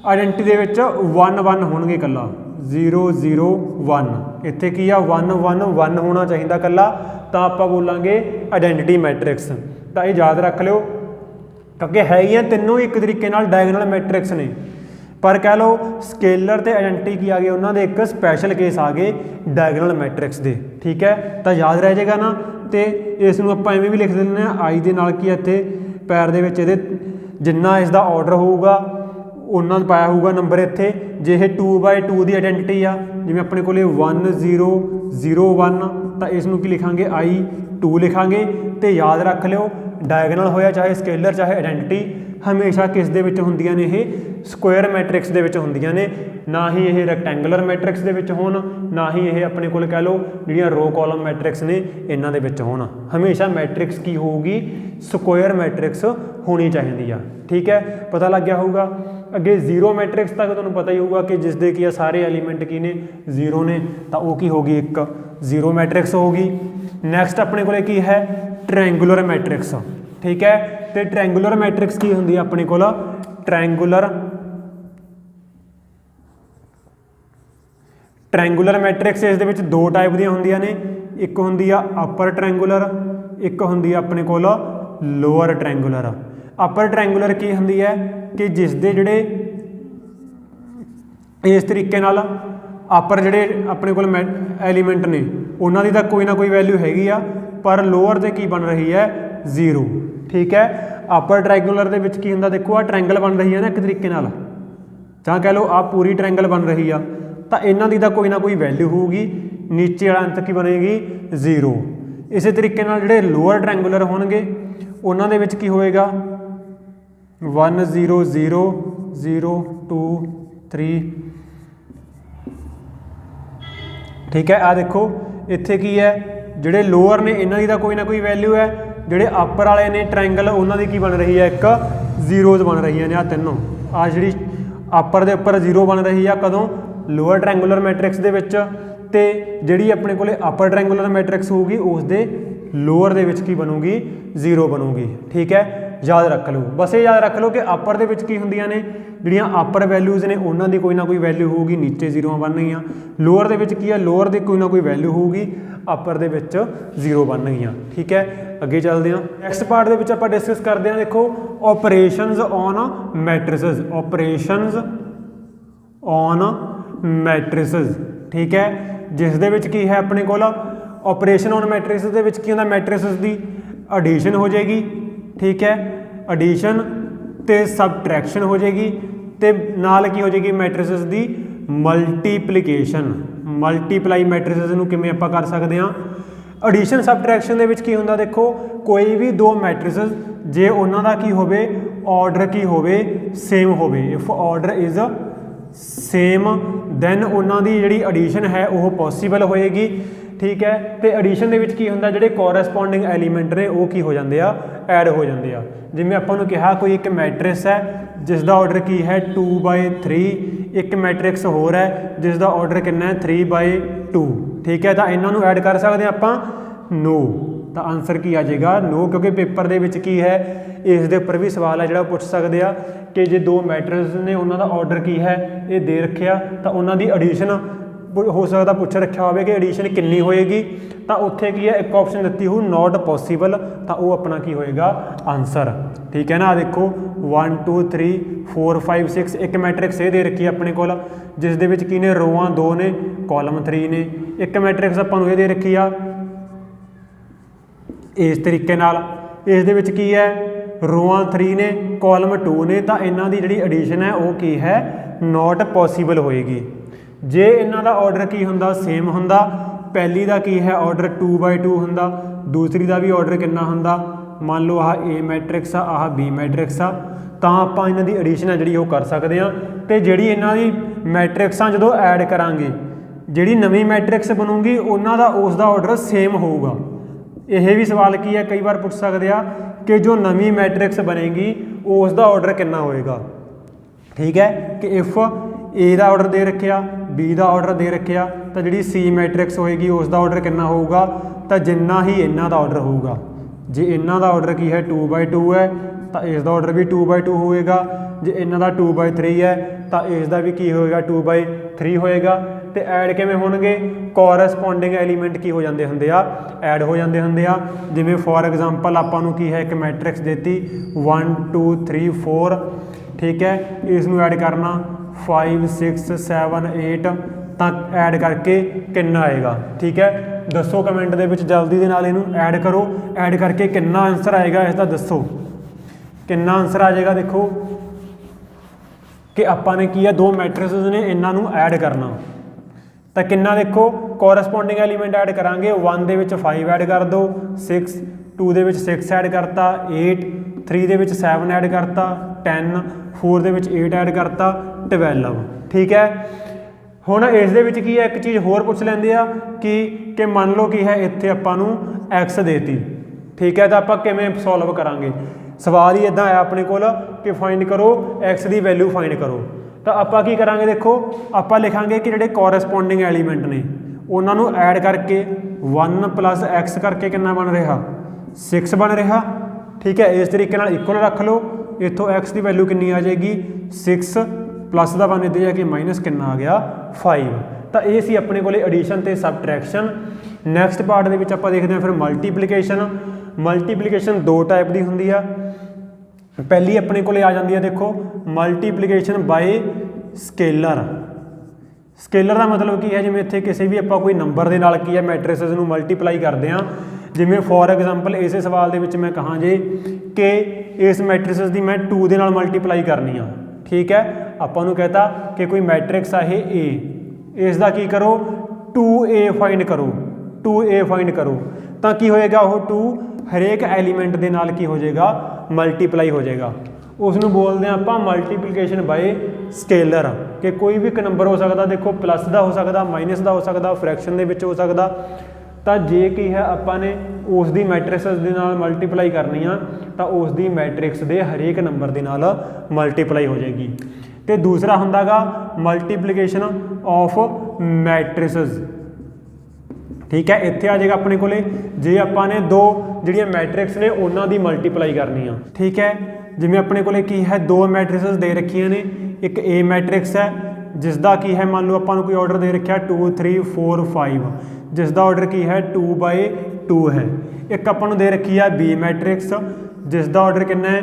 ਆਇਡੈਂਟੀਟੀ ਦੇ ਵਿੱਚ 1 1 ਹੋਣਗੇ, ਇਕੱਲਾ 0 0 1। ਇੱਥੇ ਕੀ ਆ 1 1 1 ਹੋਣਾ ਚਾਹੀਦਾ ਇਕੱਲਾ, ਤਾਂ ਆਪਾਂ ਬੋਲਾਂਗੇ ਆਇਡੈਂਟੀਟੀ ਮੈਟ੍ਰਿਕਸ। ਤਾਂ ਇਹ ਯਾਦ ਰੱਖ ਲਿਓ ਕਿਉਂਕਿ ਹੈਗੀਆਂ ਤਿੰਨੋਂ ਇੱਕ ਤਰੀਕੇ ਨਾਲ ਡਾਇਗਨਲ ਮੈਟ੍ਰਿਕਸ ਨੇ, ਪਰ ਕਹਿ ਲਓ ਸਕੇਲਰ ਤੇ ਆਇਡੈਂਟੀਟੀ ਕੀ ਆ ਗਏ, ਉਹਨਾਂ ਦੇ ਇੱਕ ਸਪੈਸ਼ਲ ਕੇਸ ਆ ਗਏ ਡਾਇਗਨਲ ਮੈਟ੍ਰਿਕਸ ਦੇ, ਠੀਕ ਹੈ। ਤਾਂ ਯਾਦ ਰਹਿ ਜਾਏਗਾ ਨਾ। ਤੇ ਇਸ ਨੂੰ ਆਪਾਂ ਐਵੇਂ ਵੀ ਲਿਖ ਦਿੰਦੇ ਹਾਂ i ਦੇ ਨਾਲ ਕੀ ਇੱਥੇ ਪੈਰ ਦੇ ਵਿੱਚ ਇਹਦੇ ਜਿੰਨਾ ਇਸ ਦਾ ਆਰਡਰ ਹੋਊਗਾ ਉਹਨਾਂ ਪਾਇਆ ਹੋਊਗਾ ਨੰਬਰ ਇੱਥੇ। ਜੇ ਇਹ 2/2 ਦੀ ਆਇਡੈਂਟੀਟੀ ਆ, ਜਿਵੇਂ ਆਪਣੇ ਕੋਲੇ 1 0 0 1, ਤਾਂ ਇਸ ਨੂੰ ਕੀ ਲਿਖਾਂਗੇ i 2 ਲਿਖਾਂਗੇ। ਤੇ ਯਾਦ ਰੱਖ ਲਿਓ ਡਾਇਗਨਲ ਹੋਇਆ ਚਾਹੇ ਸਕੇਲਰ ਚਾਹੇ ਆਇਡੈਂਟੀਟੀ, ਹਮੇਸ਼ਾ ਕਿਸ ਦੇ ਵਿੱਚ ਹੁੰਦੀਆਂ ਨੇ, ਇਹ ਸਕੁਆਇਰ ਮੈਟ੍ਰਿਕਸ ਦੇ ਵਿੱਚ ਹੁੰਦੀਆਂ ਨੇ, ਨਾ ਹੀ ਇਹ ਰੈਕਟੈਂਗੂਲਰ ਮੈਟ੍ਰਿਕਸ ਦੇ ਵਿੱਚ ਹੋਣ, ਨਾ ਹੀ ਇਹ ਆਪਣੇ ਕੋਲ ਕਹਿ ਲਓ ਜਿਹੜੀਆਂ ਰੋ ਕਾਲਮ ਮੈਟ੍ਰਿਕਸ ਨੇ ਇਹਨਾਂ ਦੇ ਵਿੱਚ ਹੋਣ। ਹਮੇਸ਼ਾ ਮੈਟ੍ਰਿਕਸ ਕੀ ਹੋਊਗੀ, ਸਕੁਆਇਰ ਮੈਟ੍ਰਿਕਸ ਹੋਣੀ ਚਾਹੀਦੀ ਆ, ਠੀਕ ਹੈ। ਪਤਾ ਲੱਗ ਗਿਆ ਹੋਊਗਾ। ਅੱਗੇ ਜ਼ੀਰੋ ਮੈਟ੍ਰਿਕਸ ਤੱਕ ਤੁਹਾਨੂੰ ਪਤਾ ਹੀ ਹੋਊਗਾ ਕਿ ਜਿਸ ਦੇ ਕੀ ਆ ਸਾਰੇ ਐਲੀਮੈਂਟ ਕੀ ਨੇ 0 ਨੇ, ਤਾਂ ਉਹ ਕੀ ਹੋਗੀ ਇੱਕ ਜ਼ੀਰੋ ਮੈਟ੍ਰਿਕਸ ਹੋਊਗੀ। ਨੈਕਸਟ ਆਪਣੇ ਕੋਲੇ ਕੀ ਹੈ ਟ੍ਰਾਇੰਗੂਲਰ ਮੈਟ੍ਰਿਕਸ, ਠੀਕ ਹੈ। ਤੇ ਟ੍ਰਾਇੰਗੂਲਰ ਮੈਟ੍ਰਿਕਸ ਕੀ ਹੁੰਦੀ ਹੈ ਆਪਣੇ ਕੋਲ, ਟ੍ਰਾਇੰਗੂਲਰ ਮੈਟ੍ਰਿਕਸ ਇਸ ਦੇ ਵਿੱਚ ਦੋ ਟਾਈਪ ਦੀਆਂ ਹੁੰਦੀਆਂ ਨੇ, ਇੱਕ ਹੁੰਦੀ ਆ ਅਪਰ ਟ੍ਰਾਇੰਗੂਲਰ, ਇੱਕ ਹੁੰਦੀ ਆ ਆਪਣੇ ਕੋਲ ਲੋਅਰ ਟ੍ਰਾਇੰਗੂਲਰ। ਅਪਰ ਟ੍ਰਾਇੰਗੂਲਰ ਕੀ ਹੁੰਦੀ ਹੈ ਕਿ ਜਿਸ ਦੇ ਜਿਹੜੇ ਇਸ ਤਰੀਕੇ ਨਾਲ ਅਪਰ ਜਿਹੜੇ ਆਪਣੇ ਕੋਲ ਐਲੀਮੈਂਟ ਨੇ ਉਹਨਾਂ ਦੀ ਤਾਂ ਕੋਈ ਨਾ ਕੋਈ ਵੈਲਿਊ ਹੈਗੀ ਆ, ਪਰ ਲੋਅਰ 'ਤੇ ਕੀ ਬਣ ਰਹੀ ਹੈ 0, ਠੀਕ ਹੈ। ਅਪਰ ਟ੍ਰਾਇੰਗੂਲਰ ਦੇ ਵਿੱਚ ਕੀ ਹੁੰਦਾ, ਦੇਖੋ ਆਹ ਟ੍ਰਾਇੰਗਲ ਬਣ ਰਹੀ ਹੈ ਨਾ ਇੱਕ ਤਰੀਕੇ ਨਾਲ, ਜਾਂ ਕਹਿ ਲਓ ਆਹ ਪੂਰੀ ਟ੍ਰਾਇੰਗਲ ਬਣ ਰਹੀ ਆ, ਤਾਂ ਇਹਨਾਂ ਦੀ ਤਾਂ ਕੋਈ ਨਾ ਕੋਈ ਵੈਲਿਊ ਹੋਊਗੀ, ਨੀਚੇ ਵਾਲਾ ਅੰਤ ਕੀ ਬਣੇਗੀ 0। ਇਸੇ ਤਰੀਕੇ ਨਾਲ ਜਿਹੜੇ ਲੋਅਰ ਟ੍ਰਾਇੰਗੂਲਰ ਹੋਣਗੇ ਉਹਨਾਂ ਦੇ ਵਿੱਚ ਕੀ ਹੋਏਗਾ 1 0 0 0 2 3, ਠੀਕ ਹੈ। ਆਹ ਦੇਖੋ ਇੱਥੇ ਕੀ ਹੈ, ਜਿਹੜੇ ਲੋਅਰ ਨੇ ਇਹਨਾਂ ਦੀ ਤਾਂ ਕੋਈ ਨਾ ਕੋਈ ਵੈਲਿਊ ਹੈ, ਜਿਹੜੇ ਅਪਰ ਵਾਲੇ ਨੇ ਟ੍ਰਾਇੰਗਲ ਉਹਨਾਂ ਦੀ ਕੀ ਬਣ ਰਹੀ ਹੈ ਇੱਕ ਜ਼ੀਰੋਜ਼ ਬਣ ਰਹੀਆਂ ਨੇ। ਆਹ ਤਿੰਨੋਂ, ਆਹ ਜਿਹੜੀ ਅਪਰ ਦੇ ਉੱਪਰ 0 ਬਣ ਰਹੀ ਆ ਕਦੋਂ, ਲੋਅਰ ਟ੍ਰਾਇੰਗੂਲਰ ਮੈਟ੍ਰਿਕਸ ਦੇ ਵਿੱਚ, ਤੇ ਜਿਹੜੀ ਆਪਣੇ ਕੋਲੇ ਅਪਰ ਟ੍ਰਾਇੰਗੂਲਰ ਮੈਟ੍ਰਿਕਸ ਹੋਊਗੀ ਉਸ ਦੇ ਲੋਅਰ ਦੇ ਵਿੱਚ ਕੀ ਬਣੂਗੀ 0 ਬਣੂਗੀ, ਠੀਕ ਹੈ। याद रख लो। बस ये याद रख लो कि अपर दे विच की हुंदियां ने जिहड़ियां अपर वैल्यूज़ ने उन्हां दी कोई ना कोई वैल्यू होगी, नीचे जीरो बननगियां। लोअर दे विच की है, लोअर दी कोई ना कोई वैल्यू होगी, अपर दे विच जीरो बननगियां। ठीक है, अगे चलते हैं। नैक्सट पार्ट दे विच आपां डिस्कस करते हैं, देखो operations on matrices, operations on matrices. ठीक है, जिस दे विच की है अपने कोल ऑपरेशन ऑन मैट्रिसेस दे विच की हुंदा, मैट्रिसेस दी एडिशन हो जाएगी। ठीक है, एडिशन ते सबट्रैक्शन हो जाएगी, ते नाल की हो जाएगी मैट्रिसेस दी मल्टीप्लीकेशन। मल्टीप्लाई मैट्रिसेस नूं किवें आपां कर सकते हैं। एडिशन सबट्रैक्शन दे विच की हुंदा, देखो कोई भी दो मैट्रिसेस जे उन्हां दा की होवे ऑर्डर की होवे सेम होवे, if order is same then उन्हां दी जिहड़ी एडिशन है वो पॉसीबल होएगी। ठीक है, तो एडिशन दे विच की हुंदा, जिहड़े कोरसपोंडिंग एलीमेंट ने वो की हो जाते हैं, ऐड हो जाते हैं। जिवें आपां नूं कहा कोई एक मैट्रिक्स है जिसका ऑर्डर की है 2/3, एक मैट्रिक्स होर है जिसका ऑर्डर कितना है 3/2। ठीक है, तो इन्हों ऐड कर सकते हैं आपां, नो। तो आंसर की आ जाएगा नो, क्योंकि पेपर दे विच की है इस दे उपर भी सवाल है जिहड़ा पूछ सकते हैं कि जे दो मैट्रिक्स ने उन्हों का ऑर्डर की है ये दे रखिया, तो उन्हों की एडिशन हो सकता पूछ रखा हो कि एडिशन कितनी होएगी, तो उत्थे की है एक ऑप्शन दी हो नॉट पॉसीबल, तो वो अपना की होएगा आंसर। ठीक है ना, देखो 1 2 3 4 5 6 एक मैट्रिक्स ये दे रखी है अपने को, जिस दे विच की ने रोआं 2 ने कॉलम 3 ने। एक मैट्रिक्स आपां नूं ये दे रखी आ इस तरीके नाल, इस दे विच की है रोआं 3 ने कॉलम 2 ने, तो इन्हां दी जिहड़ी एडिशन है वो की है नॉट पॉसीबल होएगी। जे इन्हां दा ऑर्डर की हुंदा सेम हुंदा, पहली दा की है ऑर्डर 2/2 हुंदा, दूसरी का भी ऑर्डर कितना हुंदा, मान लो आह ए मैट्रिक्स आ, आह बी मैट्रिक्स आ, तो आपां इन्हां दी एडिशन है जिहड़ी वो कर सकते हैं। तो जिहड़ी इन्हां दी मैट्रिक्सां जदों ऐड करांगे, जिहड़ी नवीं मैट्रिक्स बनूगी उन्हां दा उसका ऑर्डर सेम होऊगा। यह भी सवाल की है कई बार पूछ सकते हैं कि जो नवीं मैट्रिक्स बनेगी उसका ऑर्डर कितना होएगा। ठीक है, कि इफ ए का ऑर्डर दे रखिया, बी का ऑर्डर दे रखिया, तो जी सी मैट्रिक्स होएगी उसका ऑर्डर कितना होगा, तो जिन्ना ही इन्हां दा ऑर्डर होगा। जे इन्हां दा ऑर्डर की है 2/2 है तो इसका ऑर्डर भी 2/2 होएगा, जे इन्हां दा 2/3 है तो इसका भी की होएगा 2/3 होएगा। तो ऐड किवें होणगे, कोरसपोंडिंग एलीमेंट की हो जाते होंदे आ, ऐड हो जाते होंदे आ। जिवें फॉर एग्जाम्पल आपां नूं की है एक मैट्रिक्स देती 1 2 3 4। ठीक है, इसनूं ऐड करना 5 6 7 8 तक ऐड करके कितना आएगा। ठीक है, दसो कमेंट दे विच जल्दी दे नाल इहनूं ऐड करो, ऐड करके कितना आंसर आएगा इसका दसो, कितना आंसर आ जाएगा। देखो कि आपां ने की है दो मैट्रिसेस ने इन्हां नूं ऐड करना, तो कितना देखो कोरसपोंडिंग एलीमेंट ऐड करांगे, 1 दे विच 5 ऐड कर दो, 6 2 दे विच 6 ऐड करता, 8 3 दे विच 7 ऐड करता, 10 4 दे विच 8 ऐड करता, 12। ठीक है, हुण इस दे विच की है एक चीज़ होर पुछ लैंदे आ कि मान लो कि है इत्थे आपां नूं एक्स देती। ठीक है, तो आपां किवें सॉल्व करांगे, सवाल ही इदां आया अपने कोल कि फाइंड करो एक्स की वैल्यू फाइंड करो। तो आपां की करांगे, देखो आपां लिखांगे कि जिहड़े कोरसपोंडिंग एलीमेंट ने उन्हां नूं ऐड करके 1 + x करके कितना बन रहा 6 बन रहा। ठीक है, इस तरीके नाल इक्वल रख लो, इत्थों x की वैल्यू कितनी आ जाएगी 6 प्लस का बन इधर जाके माइनस कितना आ गया 5। तो ये सी अपने को एडिशन ते सबट्रैक्शन। नैक्सट पार्ट दे विच आपां देखते हैं फिर मल्टीप्लीकेशन। मल्टीप्लीकेशन दो टाइप की होंदी है। पहली अपने को आ जाती है, देखो मल्टीप्लीकेशन बाय स्केलर। स्केलर का मतलब की है, जिवें इत्थे किसी भी आपां कोई नंबर के नाल की है मैट्रिसेस नूं मल्टीप्लाई करते हैं। जिवें फॉर एग्जाम्पल इस सवाल दे विच मैं कहां जे कि इस मैट्रिसेस की मैं 2 दे नाल मल्टीप्लाई करनी आ। ठीक है, आपां नूं कहता कि कोई मैट्रिक्स है ए, इसका की करो 2a फाइंड करो, 2a फाइंड करो, तो की होएगा वो 2 हरेक एलीमेंट के नाल की हो जाएगा मल्टीप्लाई हो जाएगा। उसनूं बोलते हैं आपां मल्टीप्लीकेशन बाय स्केलर, कि कोई भी एक नंबर हो सकता, देखो प्लस का हो सकता, माइनस का हो सकता, फ्रैक्शन दे विच हो सकता। तो जे की है आपां ने उसकी मैट्रिक्स दे नाल मल्टीप्लाई करनी आ, तो उसकी मैट्रिक्स के हरेक नंबर के नाल मल्टीप्लाई हो जाएगी। तो दूसरा हुंदा गा मल्टीप्लीकेशन ऑफ मैट्रिसेस। ठीक है। इत्थे आ जाएगा अपने कोले जे ਆਪਾਂ ने दो ਜਿਹੜੀਆਂ मैट्रिक्स ने ਉਹਨਾਂ ਦੀ मल्टीप्लाई करनी आ। ठीक है, जिवें अपने कोले की है दो मैट्रिक्स दे रखियां ने, एक ए मैट्रिक्स है जिसका की है मान लो ਆਪਾਂ ਨੂੰ कोई ऑर्डर दे रखा 2 3 4 5 जिसका ऑर्डर की है 2/2 है। एक ਆਪਾਂ ਨੂੰ दे रखी है बी मैट्रिक्स जिसका ऑर्डर कितना है,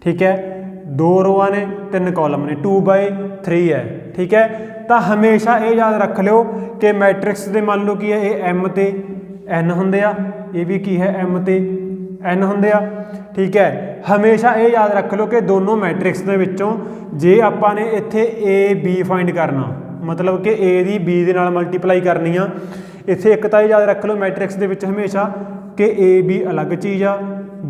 ठीक है, 2 रोआं ने 3 कॉलम ने 2/3 है। ठीक है, तो हमेशा ये याद रख लो कि मैट्रिक्स के मान लो की है ये एम ते एन होंदे आ, ये भी की है एम ते एन होंदे आ। ठीक है, हमेशा ये याद रख लो कि दोनों मैट्रिक्स के विचों जे आपां ने इत्थे ए बी फाइंड करना, मतलब कि ए दी बी दे नाल मल्टीप्लाई करनी आ। इत्थे एक तां याद रख लो मैट्रिक्स दे विच हमेशा कि ए बी अलग चीज़ आ,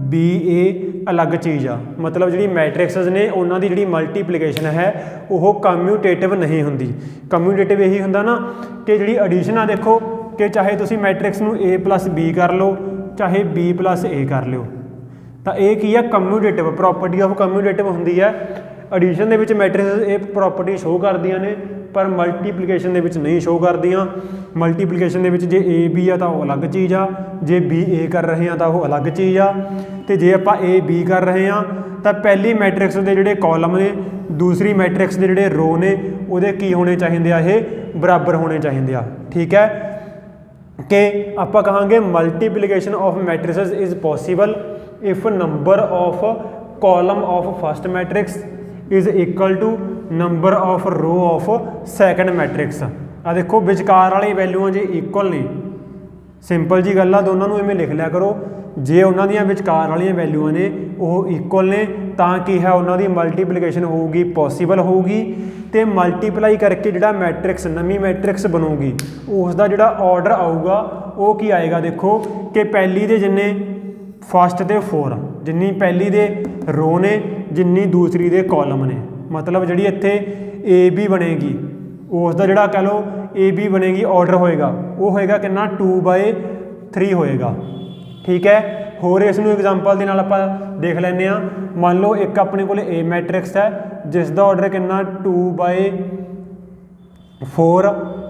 बी ए अलग चीज़ आ, मतलब जी मैट्रिक्स ने उन्हों की जी मल्टीप्लीकेशन है वो कम्यूटेटिव नहीं होंगी। कम्यूटेटिव यही होंदा ना कि जी एडिशन आ, देखो कि चाहे तुसी मैट्रिक्स नूं ए प्लस बी कर लो चाहे बी प्लस ए कर लो, तो ये की है कम्यूटेटिव, प्रॉपर्टी ऑफ कम्यूटेटिव होंदी है। एडिशन के मैट्रिक्स ये प्रॉपर्टी शो करदियां ने पर मल्टीप्लीकेशन के नहीं शो करदियां। मल्टीप्लीकेशन के जे ए बी आ तो अलग चीज़ आ, जे बी ए कर रहे हैं तो वो अलग चीज़ आ, तो जे आप ए बी कर रहे हैं तो पहली मैट्रिक्स के जोड़े कॉलम ने दूसरी मैट्रिक्स के जोड़े रो ने वो की होने चाहिए आ, ये बराबर होने चाहिए आ। ठीक है, कि आप कहांगे multiplication of matrices is possible if number of column of first matrix is equal to number of row of second matrix. आ देखो विचकार वाली वैल्यूआं जे इक्वल ने, सिंपल जी गल आ, दोनों नूं इवें लिख लिया करो, जे उन्हां दीयां विचकार वाली वैल्यूआं ने वो इक्वल ने तां की है उन्हां दी मल्टीप्लीकेशन होगी पॉसीबल होगी, तो मल्टीप्लाई करके जिहड़ा मैट्रिक्स नवीं मैट्रिक्स बनूगी उसका जिहड़ा ऑर्डर आऊगा वो की आएगा, देखो कि पहली दे जिन्ने फस्ट ते 4 जिन्नी पहली दे रो ने जिन्नी दूसरी दे कॉलम ने, मतलब जी इत्थे ए बी बनेगी उसका जिहड़ा कह लो ए बी बनेगी ऑर्डर होएगा वो होएगा कितना 2/3 होएगा। ठीक है, होर इसनूं एग्जाम्पल दे नाल आपां देख लैंदे आ। मान लो एक अपने कोल ए मैट्रिक्स है जिसका ऑर्डर कितना 2/4,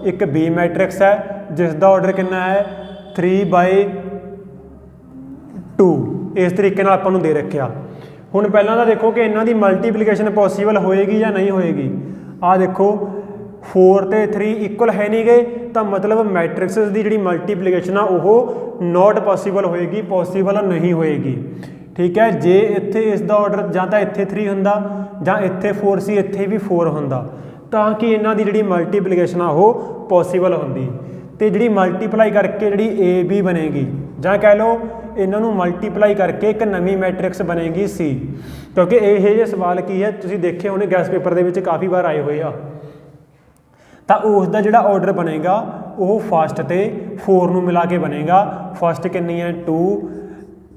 एक बी मैट्रिक्स है जिसका ऑर्डर कितना है 3/2। इस तरीके नाल आपां नूं दे रखिया। हुण पहलां तां देखो कि इन्हां दी मल्टीप्लीकेशन पॉसीबल होएगी या नहीं होएगी। आ देखो 4 ते 3 इक्वल है नहीं गए तो मतलब मैट्रिक्स की जी मल्टीप्लीकेशन आ वो नॉट पॉसीबल होएगी, पॉसीबल नहीं होएगी। ठीक है, जे इत्थे इसका ऑर्डर जां तां इत्थे 3 हुंदा जां इत्थे 4 सी इत्थे भी 4 हुंदा तां कि इन्हां दी जी मल्टीप्लीकेशन आ वो पॉसीबल हुंदी। तो जी मल्टीप्लाई करके जी ए बी बनेगी जां कह लो इन्हां नूं मल्टीप्लाई करके एक नवीं मैट्रिक्स बनेगी सी, क्योंकि ये सवाल की है तुसीं देखे होने गैस पेपर दे विच काफ़ी बार आए हुए आ। तो उसका जोड़ा ऑर्डर बनेगा वो फस्ट तो 4 नूं मिला के बनेगा, फस्ट कितनी है 2,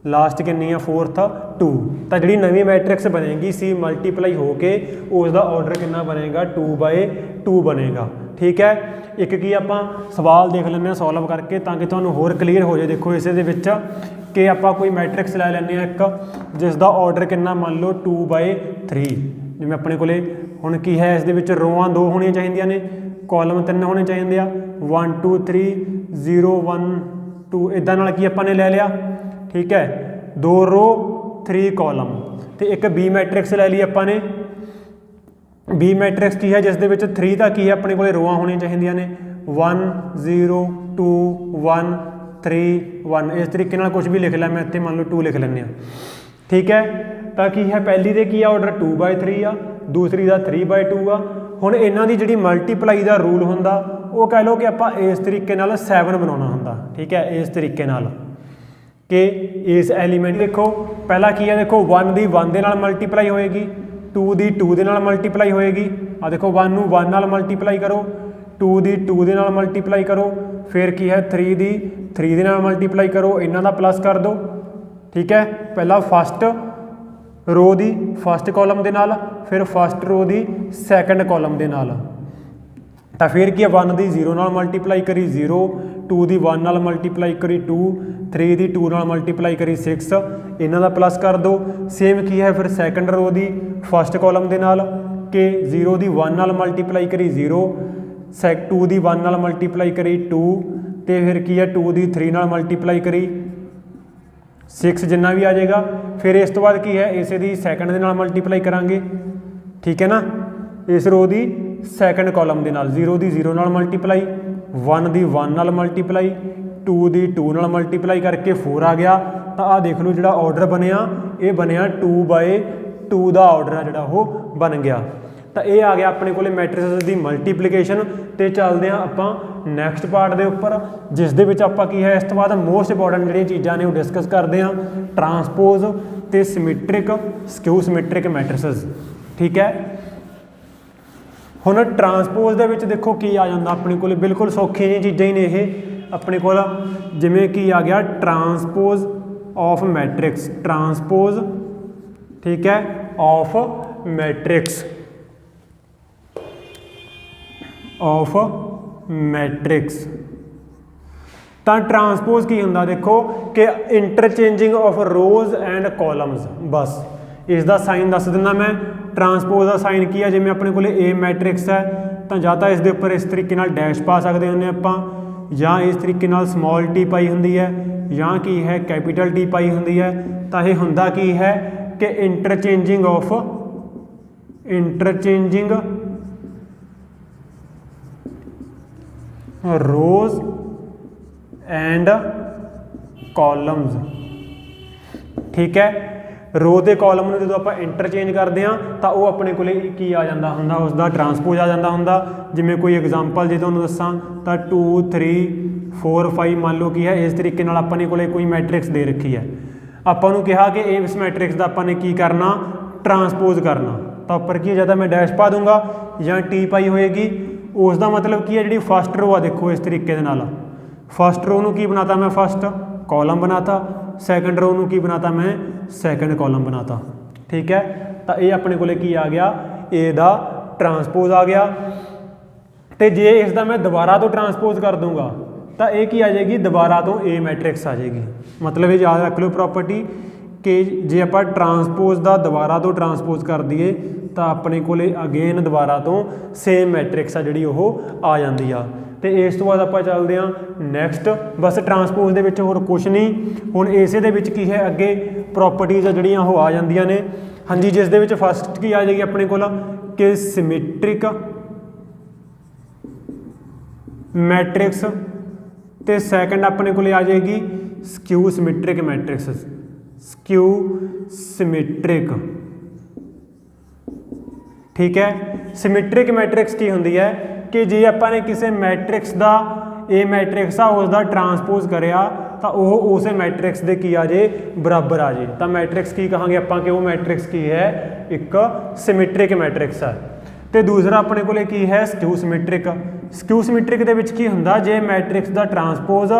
लास्ट कितनी है 4th 2, तो जी नवीं मैट्रिक्स बनेगी सी मल्टीप्लाई होके उसका ऑर्डर कितना बनेगा 2/2 बनेगा। ठीक है, एक की आप सवाल देख लें सॉल्व करके ताकि तुहानूं होर क्लीयर हो जाए। देखो इस कि आप कोई मैट्रिक्स लै लैंदे एक जिसका ऑर्डर कितना मान लो 2/3, जिवें अपने कोले हुण की है इस दे विच रोआं 2 होणियां चाहीदियां ने, कॉलम 3 होने चाहिए आ 1 2 3 0 1 2 इदां नाल की आपां ने लै लिया। ठीक है, 2 रो 3 कॉलम, तो एक बी मैट्रिक्स लै ली आपां ने। बी मैट्रिक्स की है जिस दे विच 3 का की है अपने कोले रोआं होणियां चाहिए ने 1 0 2 1 3 1, इस तरीके नाल कुछ भी लिख लिया मैं इत्थे मान लो 2 लिख लैंदे आ। ठीक है, तो की है पहली दे की ऑर्डर 2/3 आ, दूसरी का 3/2 आ। हुण इन्हां दी जिहड़ी मल्टीप्लाई का रूल हुंदा वो कह लो कि आपां इस तरीके नाल 7 बनाउणा हुंदा। ठीक है, इस तरीके नाल कि इस एलीमेंट देखो पहला की है, देखो 1 दी 1 दे नाल मल्टीप्लाई होएगी, 2 दी 2 दे नाल मल्टीप्लाई होएगी। आ देखो 1 नूं 1 नाल मल्टीप्लाई करो, 2 दी 2 दे नाल मल्टीप्लाई करो, फिर की है 3 दी 3 दे नाल मल्टीप्लाई करो, इन्हां दा प्लस कर दो। ठीक है, पहला फस्ट रो दी फस्ट कॉलम दे नाल, फिर फस्ट रो दी सैकेंड कॉलम दे नाल, तो फिर की 1 दी 0 नाल मल्टीप्लाई करी 0, 2 दी 1 नाल मल्टीप्लाई करी 2, 3 दी 2 नाल मल्टीप्लाई करी 6, इन्हां दा प्लस कर दो। सेम की है फिर सैकेंड रो दी फस्ट कॉलम दे नाल कि 0 दी 1 नाल मल्टीप्लाई करी 0, 2 ਦੀ 1 ਨਾਲ ਮਲਟੀਪਲਾਈ ਕਰੀ 2 ਤੇ ਫਿਰ ਕੀ ਹੈ 2 ਦੀ 3 ਨਾਲ ਮਲਟੀਪਲਾਈ ਕਰੀ 6 ਜਿੰਨਾ ਵੀ ਆ ਜਾਏਗਾ। ਫਿਰ ਇਸ ਤੋਂ ਬਾਅਦ ਕੀ ਹੈ ਇਸੇ ਦੀ ਸੈਕੰਡ ਦੇ ਨਾਲ ਮਲਟੀਪਲਾਈ ਕਰਾਂਗੇ, ਠੀਕ ਹੈ ਨਾ, ਇਸ ਰੋ ਦੀ ਸੈਕੰਡ ਕਾਲਮ ਦੇ ਨਾਲ 0 ਦੀ 0 ਨਾਲ ਮਲਟੀਪਲਾਈ 1 ਦੀ 1 ਨਾਲ ਮਲਟੀਪਲਾਈ 2 ਦੀ 2 ਨਾਲ ਮਲਟੀਪਲਾਈ ਕਰਕੇ 4 ਆ ਗਿਆ। ਤਾਂ ਆਹ ਦੇਖ ਲਓ ਜਿਹੜਾ ਆਰਡਰ ਬਣਿਆ ਇਹ ਬਣਿਆ 2/2 ਦਾ ਆਰਡਰ ਆ ਜਿਹੜਾ ਉਹ ਬਣ ਗਿਆ। ਤਾਂ ਇਹ ਆ ਗਿਆ ਆਪਣੇ ਕੋਲੇ ਮੈਟ੍ਰਿਕਸ ਦੀ ਮਲਟੀਪਲੀਕੇਸ਼ਨ। ਤੇ ਚੱਲਦੇ ਹਾਂ ਆਪਾਂ ਨੈਕਸਟ ਪਾਰਟ ਦੇ ਉੱਪਰ, ਜਿਸ ਦੇ ਵਿੱਚ ਆਪਾਂ ਕੀ ਹੈ ਇਸ ਤੋਂ ਬਾਅਦ ਮੋਸਟ ਇੰਪੋਰਟੈਂਟ ਜਿਹੜੀਆਂ ਚੀਜ਼ਾਂ ਨੇ ਉਹ ਡਿਸਕਸ ਕਰਦੇ ਹਾਂ, ਟਰਾਂਸਪੋਜ਼ ਤੇ ਸਿਮੈਟ੍ਰਿਕ ਸਕਿਊ ਸਿਮੈਟ੍ਰਿਕ ਮੈਟ੍ਰਿਸਸ, ਠੀਕ ਹੈ। ਹੁਣ ਟਰਾਂਸਪੋਜ਼ ਦੇ ਵਿੱਚ ਦੇਖੋ ਕੀ ਆ ਜਾਂਦਾ ਆਪਣੇ ਕੋਲੇ, ਬਿਲਕੁਲ ਸੌਖੀਆਂ ਜਿਹੀਆਂ ਚੀਜ਼ਾਂ ਹੀ ਨੇ ਇਹ ਆਪਣੇ ਕੋਲ, ਜਿਵੇਂ ਕੀ ਆ ਗਿਆ ਟਰਾਂਸਪੋਜ਼ ਆਫ ਮੈਟ੍ਰਿਕਸ, ਟਰਾਂਸਪੋਜ਼, ਠੀਕ ਹੈ, ਆਫ ਮੈਟ੍ਰਿਕਸ, ਆਫ ਮੈਟ੍ਰਿਕਸ। ਤਾਂ ਟਰਾਂਸਪੋਜ਼ ਕੀ ਹੁੰਦਾ ਦੇਖੋ ਕਿ ਇੰਟਰਚੇਂਜਿੰਗ ਆਫ ਰੋਜ਼ ਐਂਡ ਕਾਲਮਸ, ਬਸ ਇਸ ਦਾ ਸਾਈਨ ਦੱਸ ਦਿੰਦਾ ਮੈਂ। ਟਰਾਂਸਪੋਜ਼ ਦਾ ਸਾਈਨ ਕੀ ਹੈ, ਜਿਵੇਂ ਆਪਣੇ ਕੋਲੇ ਏ ਮੈਟ੍ਰਿਕਸ ਹੈ ਤਾਂ ਜਾਂ ਤਾਂ ਇਸ ਦੇ ਉੱਪਰ ਇਸ ਤਰੀਕੇ ਨਾਲ ਡੈਸ਼ ਪਾ ਸਕਦੇ ਹੁੰਦੇ ਆਪਾਂ, ਜਾਂ ਇਸ ਤਰੀਕੇ ਨਾਲ ਸਮਾਲ ਟੀ ਪਾਈ ਹੁੰਦੀ ਹੈ, ਜਾਂ ਕੀ ਹੈ ਕੈਪੀਟਲ ਟੀ ਪਾਈ ਹੁੰਦੀ ਹੈ। ਤਾਂ ਇਹ ਹੁੰਦਾ ਕੀ ਹੈ ਕਿ ਇੰਟਰਚੇਂਜਿੰਗ रोज एंड कॉलम्स, ठीक है। रो के कॉलम में जो आप इंटरचेंज करते हैं तो वो अपने को की आ जाता होंगे, उसका ट्रांसपोज आ जाता होंगे। जिमें कोई एग्जाम्पल जो तुहानूं दसां तो 2 3 4 5 मान लो की है इस तरीके नाल अपने को कोई मैट्रिक्स दे रखी है, आपां नूं कहा कि इस मैट्रिक्स का आपां ने की करना ट्रांसपोज करना। तो उपर की या तो मैं डैश पा दूंगा या टी पाई होएगी, उसका मतलब की है जी फस्ट रो आ देखो इस तरीके दे नाल, फस्ट रो नूं की बनाता मैं फस्ट कॉलम बनाता, सैकंड रो नूं की बनाता मैं सैकंड कॉलम बनाता, ठीक है। तो ये अपने को की आ गया ए दा ट्रांसपोज आ गया। तो जे इसका मैं दोबारा तो ट्रांसपोज कर दूंगा तो ये की आ जाएगी दोबारा तो ए मैट्रिक्स आ जाएगी। मतलब ये याद रख लो प्रॉपर्टी कि जे आप ट्रांसपोज का दोबारा तो ट्रांसपोज कर दिए तो अपने को अगेन दोबारा तो सेम मैट्रिक्स आ जी आ जाती आ। तो इस तो बाद आप चलते हैं नैक्सट, बस ट्रांसपोज के होर कुछ नहीं। हुण इसे दे विच की है अगे प्रॉपर्टीज़ जिहड़ियां आ जांदियां ने, हाँ जी, जिस दे विच फस्ट की आ जाएगी अपने को कि सिमेट्रिक मैट्रिक्स, तो सैकेंड अपने को आ जाएगी skew symmetric matrix, skew symmetric, ठीक है। सिमेट्रिक मैट्रिक्स की होंदी है कि जे आपां ने किसी मैट्रिक्स का ए मैट्रिक्स आ उसका ट्रांसपोज करिया तो वह उस मैट्रिक्स के की आ जाए बराबर आ जाए, तो मैट्रिक्स की कहांगे आपां कि वो मैट्रिक्स की है एक सिमेट्रिक मैट्रिक्स है। तो दूसरा अपने को की है स्क्यू सिमेट्रिक। स्क्यू सिमेट्रिक के विच की हुंदा जे मैट्रिक्स का ट्रांसपोज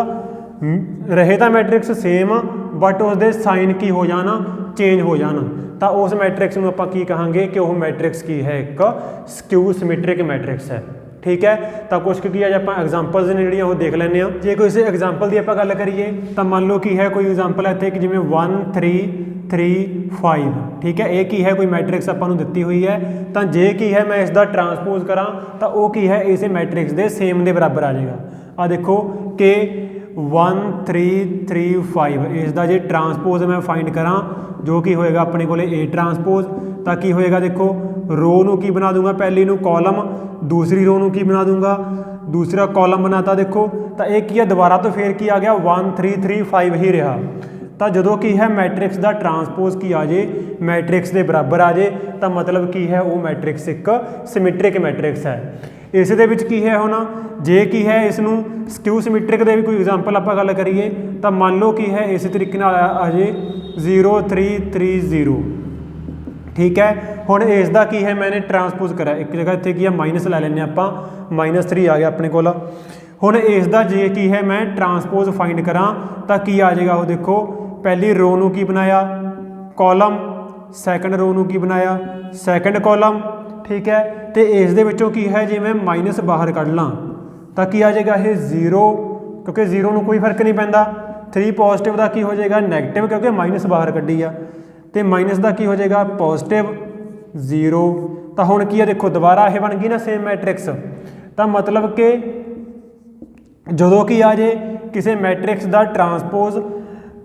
रहे तो मैट्रिक्स सेम बट उसके साइन की हो जाना चेंज हो जाना, तो उस मैट्रिक्स में आप की कहांगे कि वह मैट्रिक्स की है एक स्क्यू सिमेट्रिक मैट्रिक्स है, ठीक है। तो कुछ की अज आप एग्जाम्पल्स ने जी देख लें। जे कोई एग्जाम्पल की आप गल करिए तो मान लो कि है कोई एग्जाम्पल है इतने कि जिमें 1 3 3 5, ठीक है। ये की है कोई मैट्रिक्स आपको दी हुई है, तो जे की है मैं इसका ट्रांसपोज करा तो वह की है इस मैट्रिक्स के सेम के बराबर आ जाएगा। आ देखो कि 1 3 3 5 इसका जे ट्रांसपोज मैं फाइंड करा जो कि होएगा अपने को ए ट्रांसपोज, तो की होएगा देखो रो नूं की बना दूंगा पहली नूं कॉलम, दूसरी रो नूं की बना दूंगा दूसरा कॉलम बनाता देखो। तो एक की है दोबारा तो फिर की आ गया 1 3 3 5 ही रहा। तो जो कि है मैट्रिक्स का ट्रांसपोज की आ जाए मैट्रिक्स के बराबर आ जाए तो मतलब की है वो मैट्रिक्स एक सिमेट्रिक मैट्रिक्स है। इस दे विच की है होना जे की है इसनूं स्क्यू सिमेट्रिक दे भी कोई एग्जाम्पल आप गल करिए तो मान लो कि है इस तरीके नाल आ जाए 0 3 3 0, ठीक है। हुण इसका की है मैंने ट्रांसपोज करा एक जगह इतने की है माइनस लै लें आप -3 आ गया अपने को। हुण इसका जे की है मैं ट्रांसपोज फाइंड करा तो की आ जाएगा वो देखो पहली रो नूं की बनाया कॉलम, सैकंड रो नूं की बनाया सैकंड कॉलम, ठीक है। तो इस दे विचों की है जे मैं माइनस बाहर कढ़ ला तो की आ जाएगा ये 0, क्योंकि 0 नूं कोई फर्क नहीं पैंदा। 3 पॉजिटिव का की हो जाएगा नैगेटिव क्योंकि माइनस बाहर कढ़ी आ, तो माइनस का की हो जाएगा पॉजिटिव 0। तो हुण की है देखो दोबारा ये बन गई ना सेम मैट्रिक्स, ਤਾਂ ਮਤਲਬ ਕਿ ਜਦੋਂ ਕੀ ਆ ਜੇ ਕਿਸੇ ਮੈਟ੍ਰਿਕਸ ਦਾ ਟਰਾਂਸਪੋਜ਼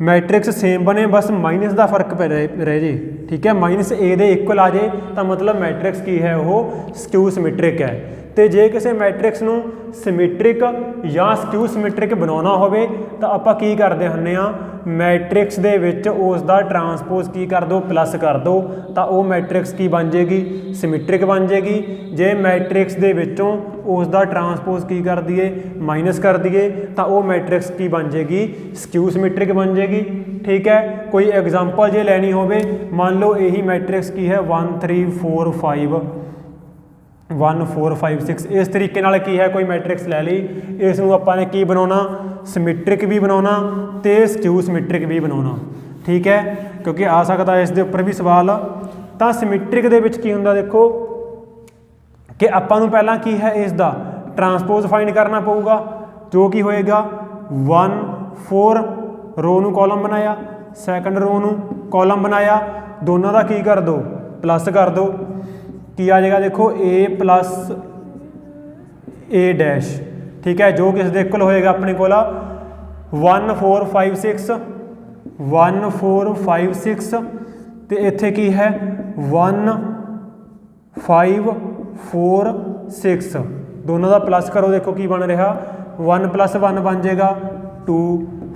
मैट्रिक्स सेम बने बस माइनस का फर्क पे रह जे, ठीक है, माइनस ए दे इक्वल आ जाए तो मतलब मैट्रिक्स की है वो स्क्यू सिमिट्रिक है। तो जे किसी मैट्रिक्स नू सिमिट्रिक या स्क्यू सिमिट्रिक बनाना होवे तो आपां की करते हुन्ने आ, मैट्रिक्स दे विच उसका ट्रांसपोज की कर दो प्लस कर दो तो वो मैट्रिक्स की बन जाएगी सिमिट्रिक बन जाएगी। जे मैट्रिक्स दे विचों उसका ट्रांसपोज की कर दिए माइनस कर दिए तो वो मैट्रिक्स की बन जाएगी स्क्यू सिमिट्रिक बन जाएगी, ठीक है। कोई एग्जाम्पल जे लैनी होवे, मान लो यही मैट्रिक्स की है 1 3 4 5 1 4 5 6 इस तरीके नाल की है कोई मैट्रिक्स लै ली, इस नूं आपां ने की बनाउणा सिमिट्रिक भी बनाउणा ते स्क्यू सिमिट्रिक भी बनाउणा, ठीक है, क्योंकि आ सकता है इस दे उपर भी सवाल। तां सिमिट्रिक दे विच की हुंदा देखो कि आपां नूं पहलां की है इस दा ट्रांसपोज फाइंड करना पऊगा, जो कि होएगा 1 4 रो नूं कॉलम बनाया, सैकंड रो नूं कॉलम बनाया, दोनों का की कर दो प्लस कर दो, की आ जाएगा देखो ए प्लस ए डैश, ठीक है, जो किस दे इक्वल होएगा अपने को 1 4 5 6 1 4 5 6 तो इत्थे की है 1 5 4 6 दोनों का प्लस करो, देखो की बन रहा 1 + 1 बन जाएगा 2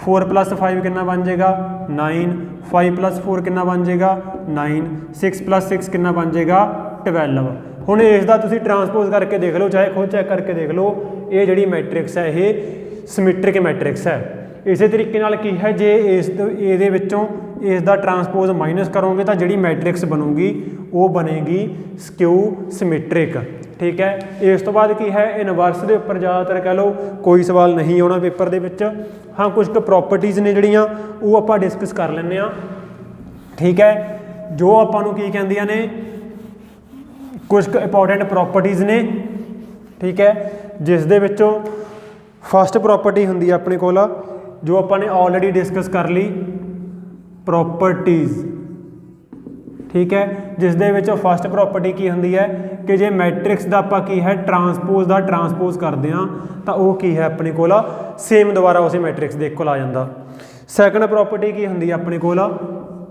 4 + 5 कितना बन जाएगा 9 5 + 4 कितना बन जाएगा 9 6 + 6 कितना बन जाएगा 12। हुण इसका तुसीं ट्रांसपोज करके देख लो, चाहे खुद चैक करके देख लो, ये जिहड़ी मैट्रिक्स है ये सिमिट्रिक मैट्रिक्स है। इस तरीके नाल की है जे इस ये विचों इसका ट्रांसपोज माइनस करोगे तो जिहड़ी मैट्रिक्स बनूगी वो बनेगी स्क्यू सिमिट्रिक, ठीक है। इस तो बाद की है इनवर्स के उपर ज़्यादातर कह लो कोई सवाल नहीं आना पेपर दे विच, हाँ कुछ प्रॉपर्टीज़ ने जिहड़ियां वो आपां डिस्कस कर लैंदे आ, ठीक है, जो आपां नूं की कहंदियां ने कुछ इंपॉर्टेंट प्रॉपर्टीज़ ने, ठीक है, जिस दे विचों फस्ट प्रॉपर्टी हुंदी है अपने कोल जो आपां ने ऑलरेडी डिस्कस कर ली प्रॉपर्टीज़, ठीक है, जिस दे विचों फस्ट प्रॉपर्टी की हुंदी है कि जे मैट्रिक्स दा आपां की है ट्रांसपोज करदे हां तां ओह की है अपने कोल सेम दोबारा उस मैट्रिक्स दे इक्वल आ जांदा। सैकंड प्रॉपर्टी की हुंदी है अपने कोल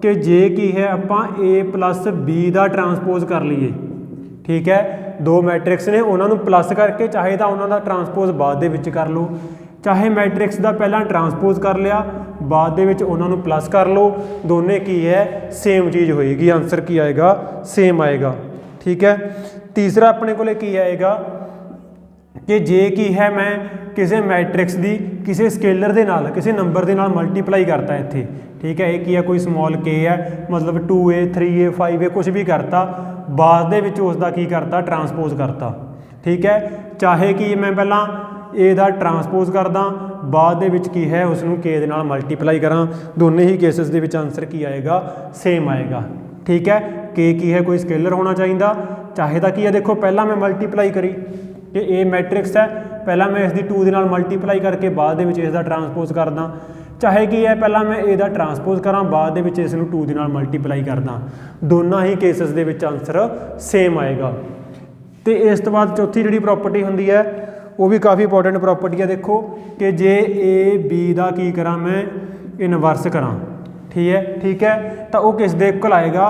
कि जे की है आपां A + B दा ट्रांसपोज कर लीए, ठीक है, दो मैट्रिक्स ने उन्होंने प्लस करके चाहे तो उन्होंने ट्रांसपोज बाद दे विच कर लो, चाहे मैट्रिक्स का पहला ट्रांसपोज कर लिया बाद दे विच उन्होंने प्लस कर लो, दोनों की है सेम चीज़ होएगी, आंसर की आएगा सेम आएगा, ठीक है। तीसरा अपने को की आएगा कि जे की है मैं किसी मैट्रिक्स की किसी स्केलर के नाल किसी नंबर के नाल मल्टीप्लाई करता इत्थे, ठीक है, एक है कोई स्मॉल k है मतलब 2a 3a 5a कुछ भी करता बाद दे विच उसका की करता ट्रांसपोज करता, ठीक है, चाहे कि मैं पहला ए दा ट्रांसपोज करदा बाद दे विच की है उसनूं k दे नाल मल्टीप्लाई करा, दोनों ही केसेस दे विच आंसर की आएगा सेम आएगा, ठीक है। k की है कोई स्केलर होना चाहिए, चाहे तो की है देखो पहला मैं मल्टीप्लाई करी कि ए मैट्रिक्स है पहला मैं इसकी 2 दे नाल मल्टीप्लाई करके बाद दे विच इसदा ट्रांसपोज करदा, चाहे कि है पहला मैं ए दा ट्रांसपोज करा बाद दे विच इस नूं 2 दे नाल मल्टीप्लाई करदा, दोनों ही केसेस दे विच आंसर सेम आएगा। तो इस तो बाद चौथी जिहड़ी प्रॉपर्टी हुंदी है वो भी काफ़ी इंपॉर्टेंट प्रॉपर्टी है, देखो कि जे ए बी दा की करा मैं इनवर्स करा, ठीक है, तो वो किस दे इक्वल आएगा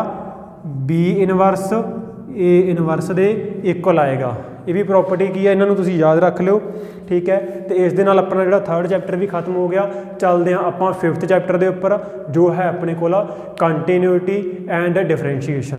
बी इनवर्स ए इनवर्स दे इक्वल आएगा। ये भी प्रॉपर्टी की है, इन्होंने तुसीं याद रख लो, ठीक है। तो इस दे नाल अपना जिहड़ा 3rd चैप्टर भी खत्म हो गया, चलते हैं आपां 5th चैप्टर के उपर जो है अपने कोल कंटीन्यूटी एंड डिफरेंशिएशन।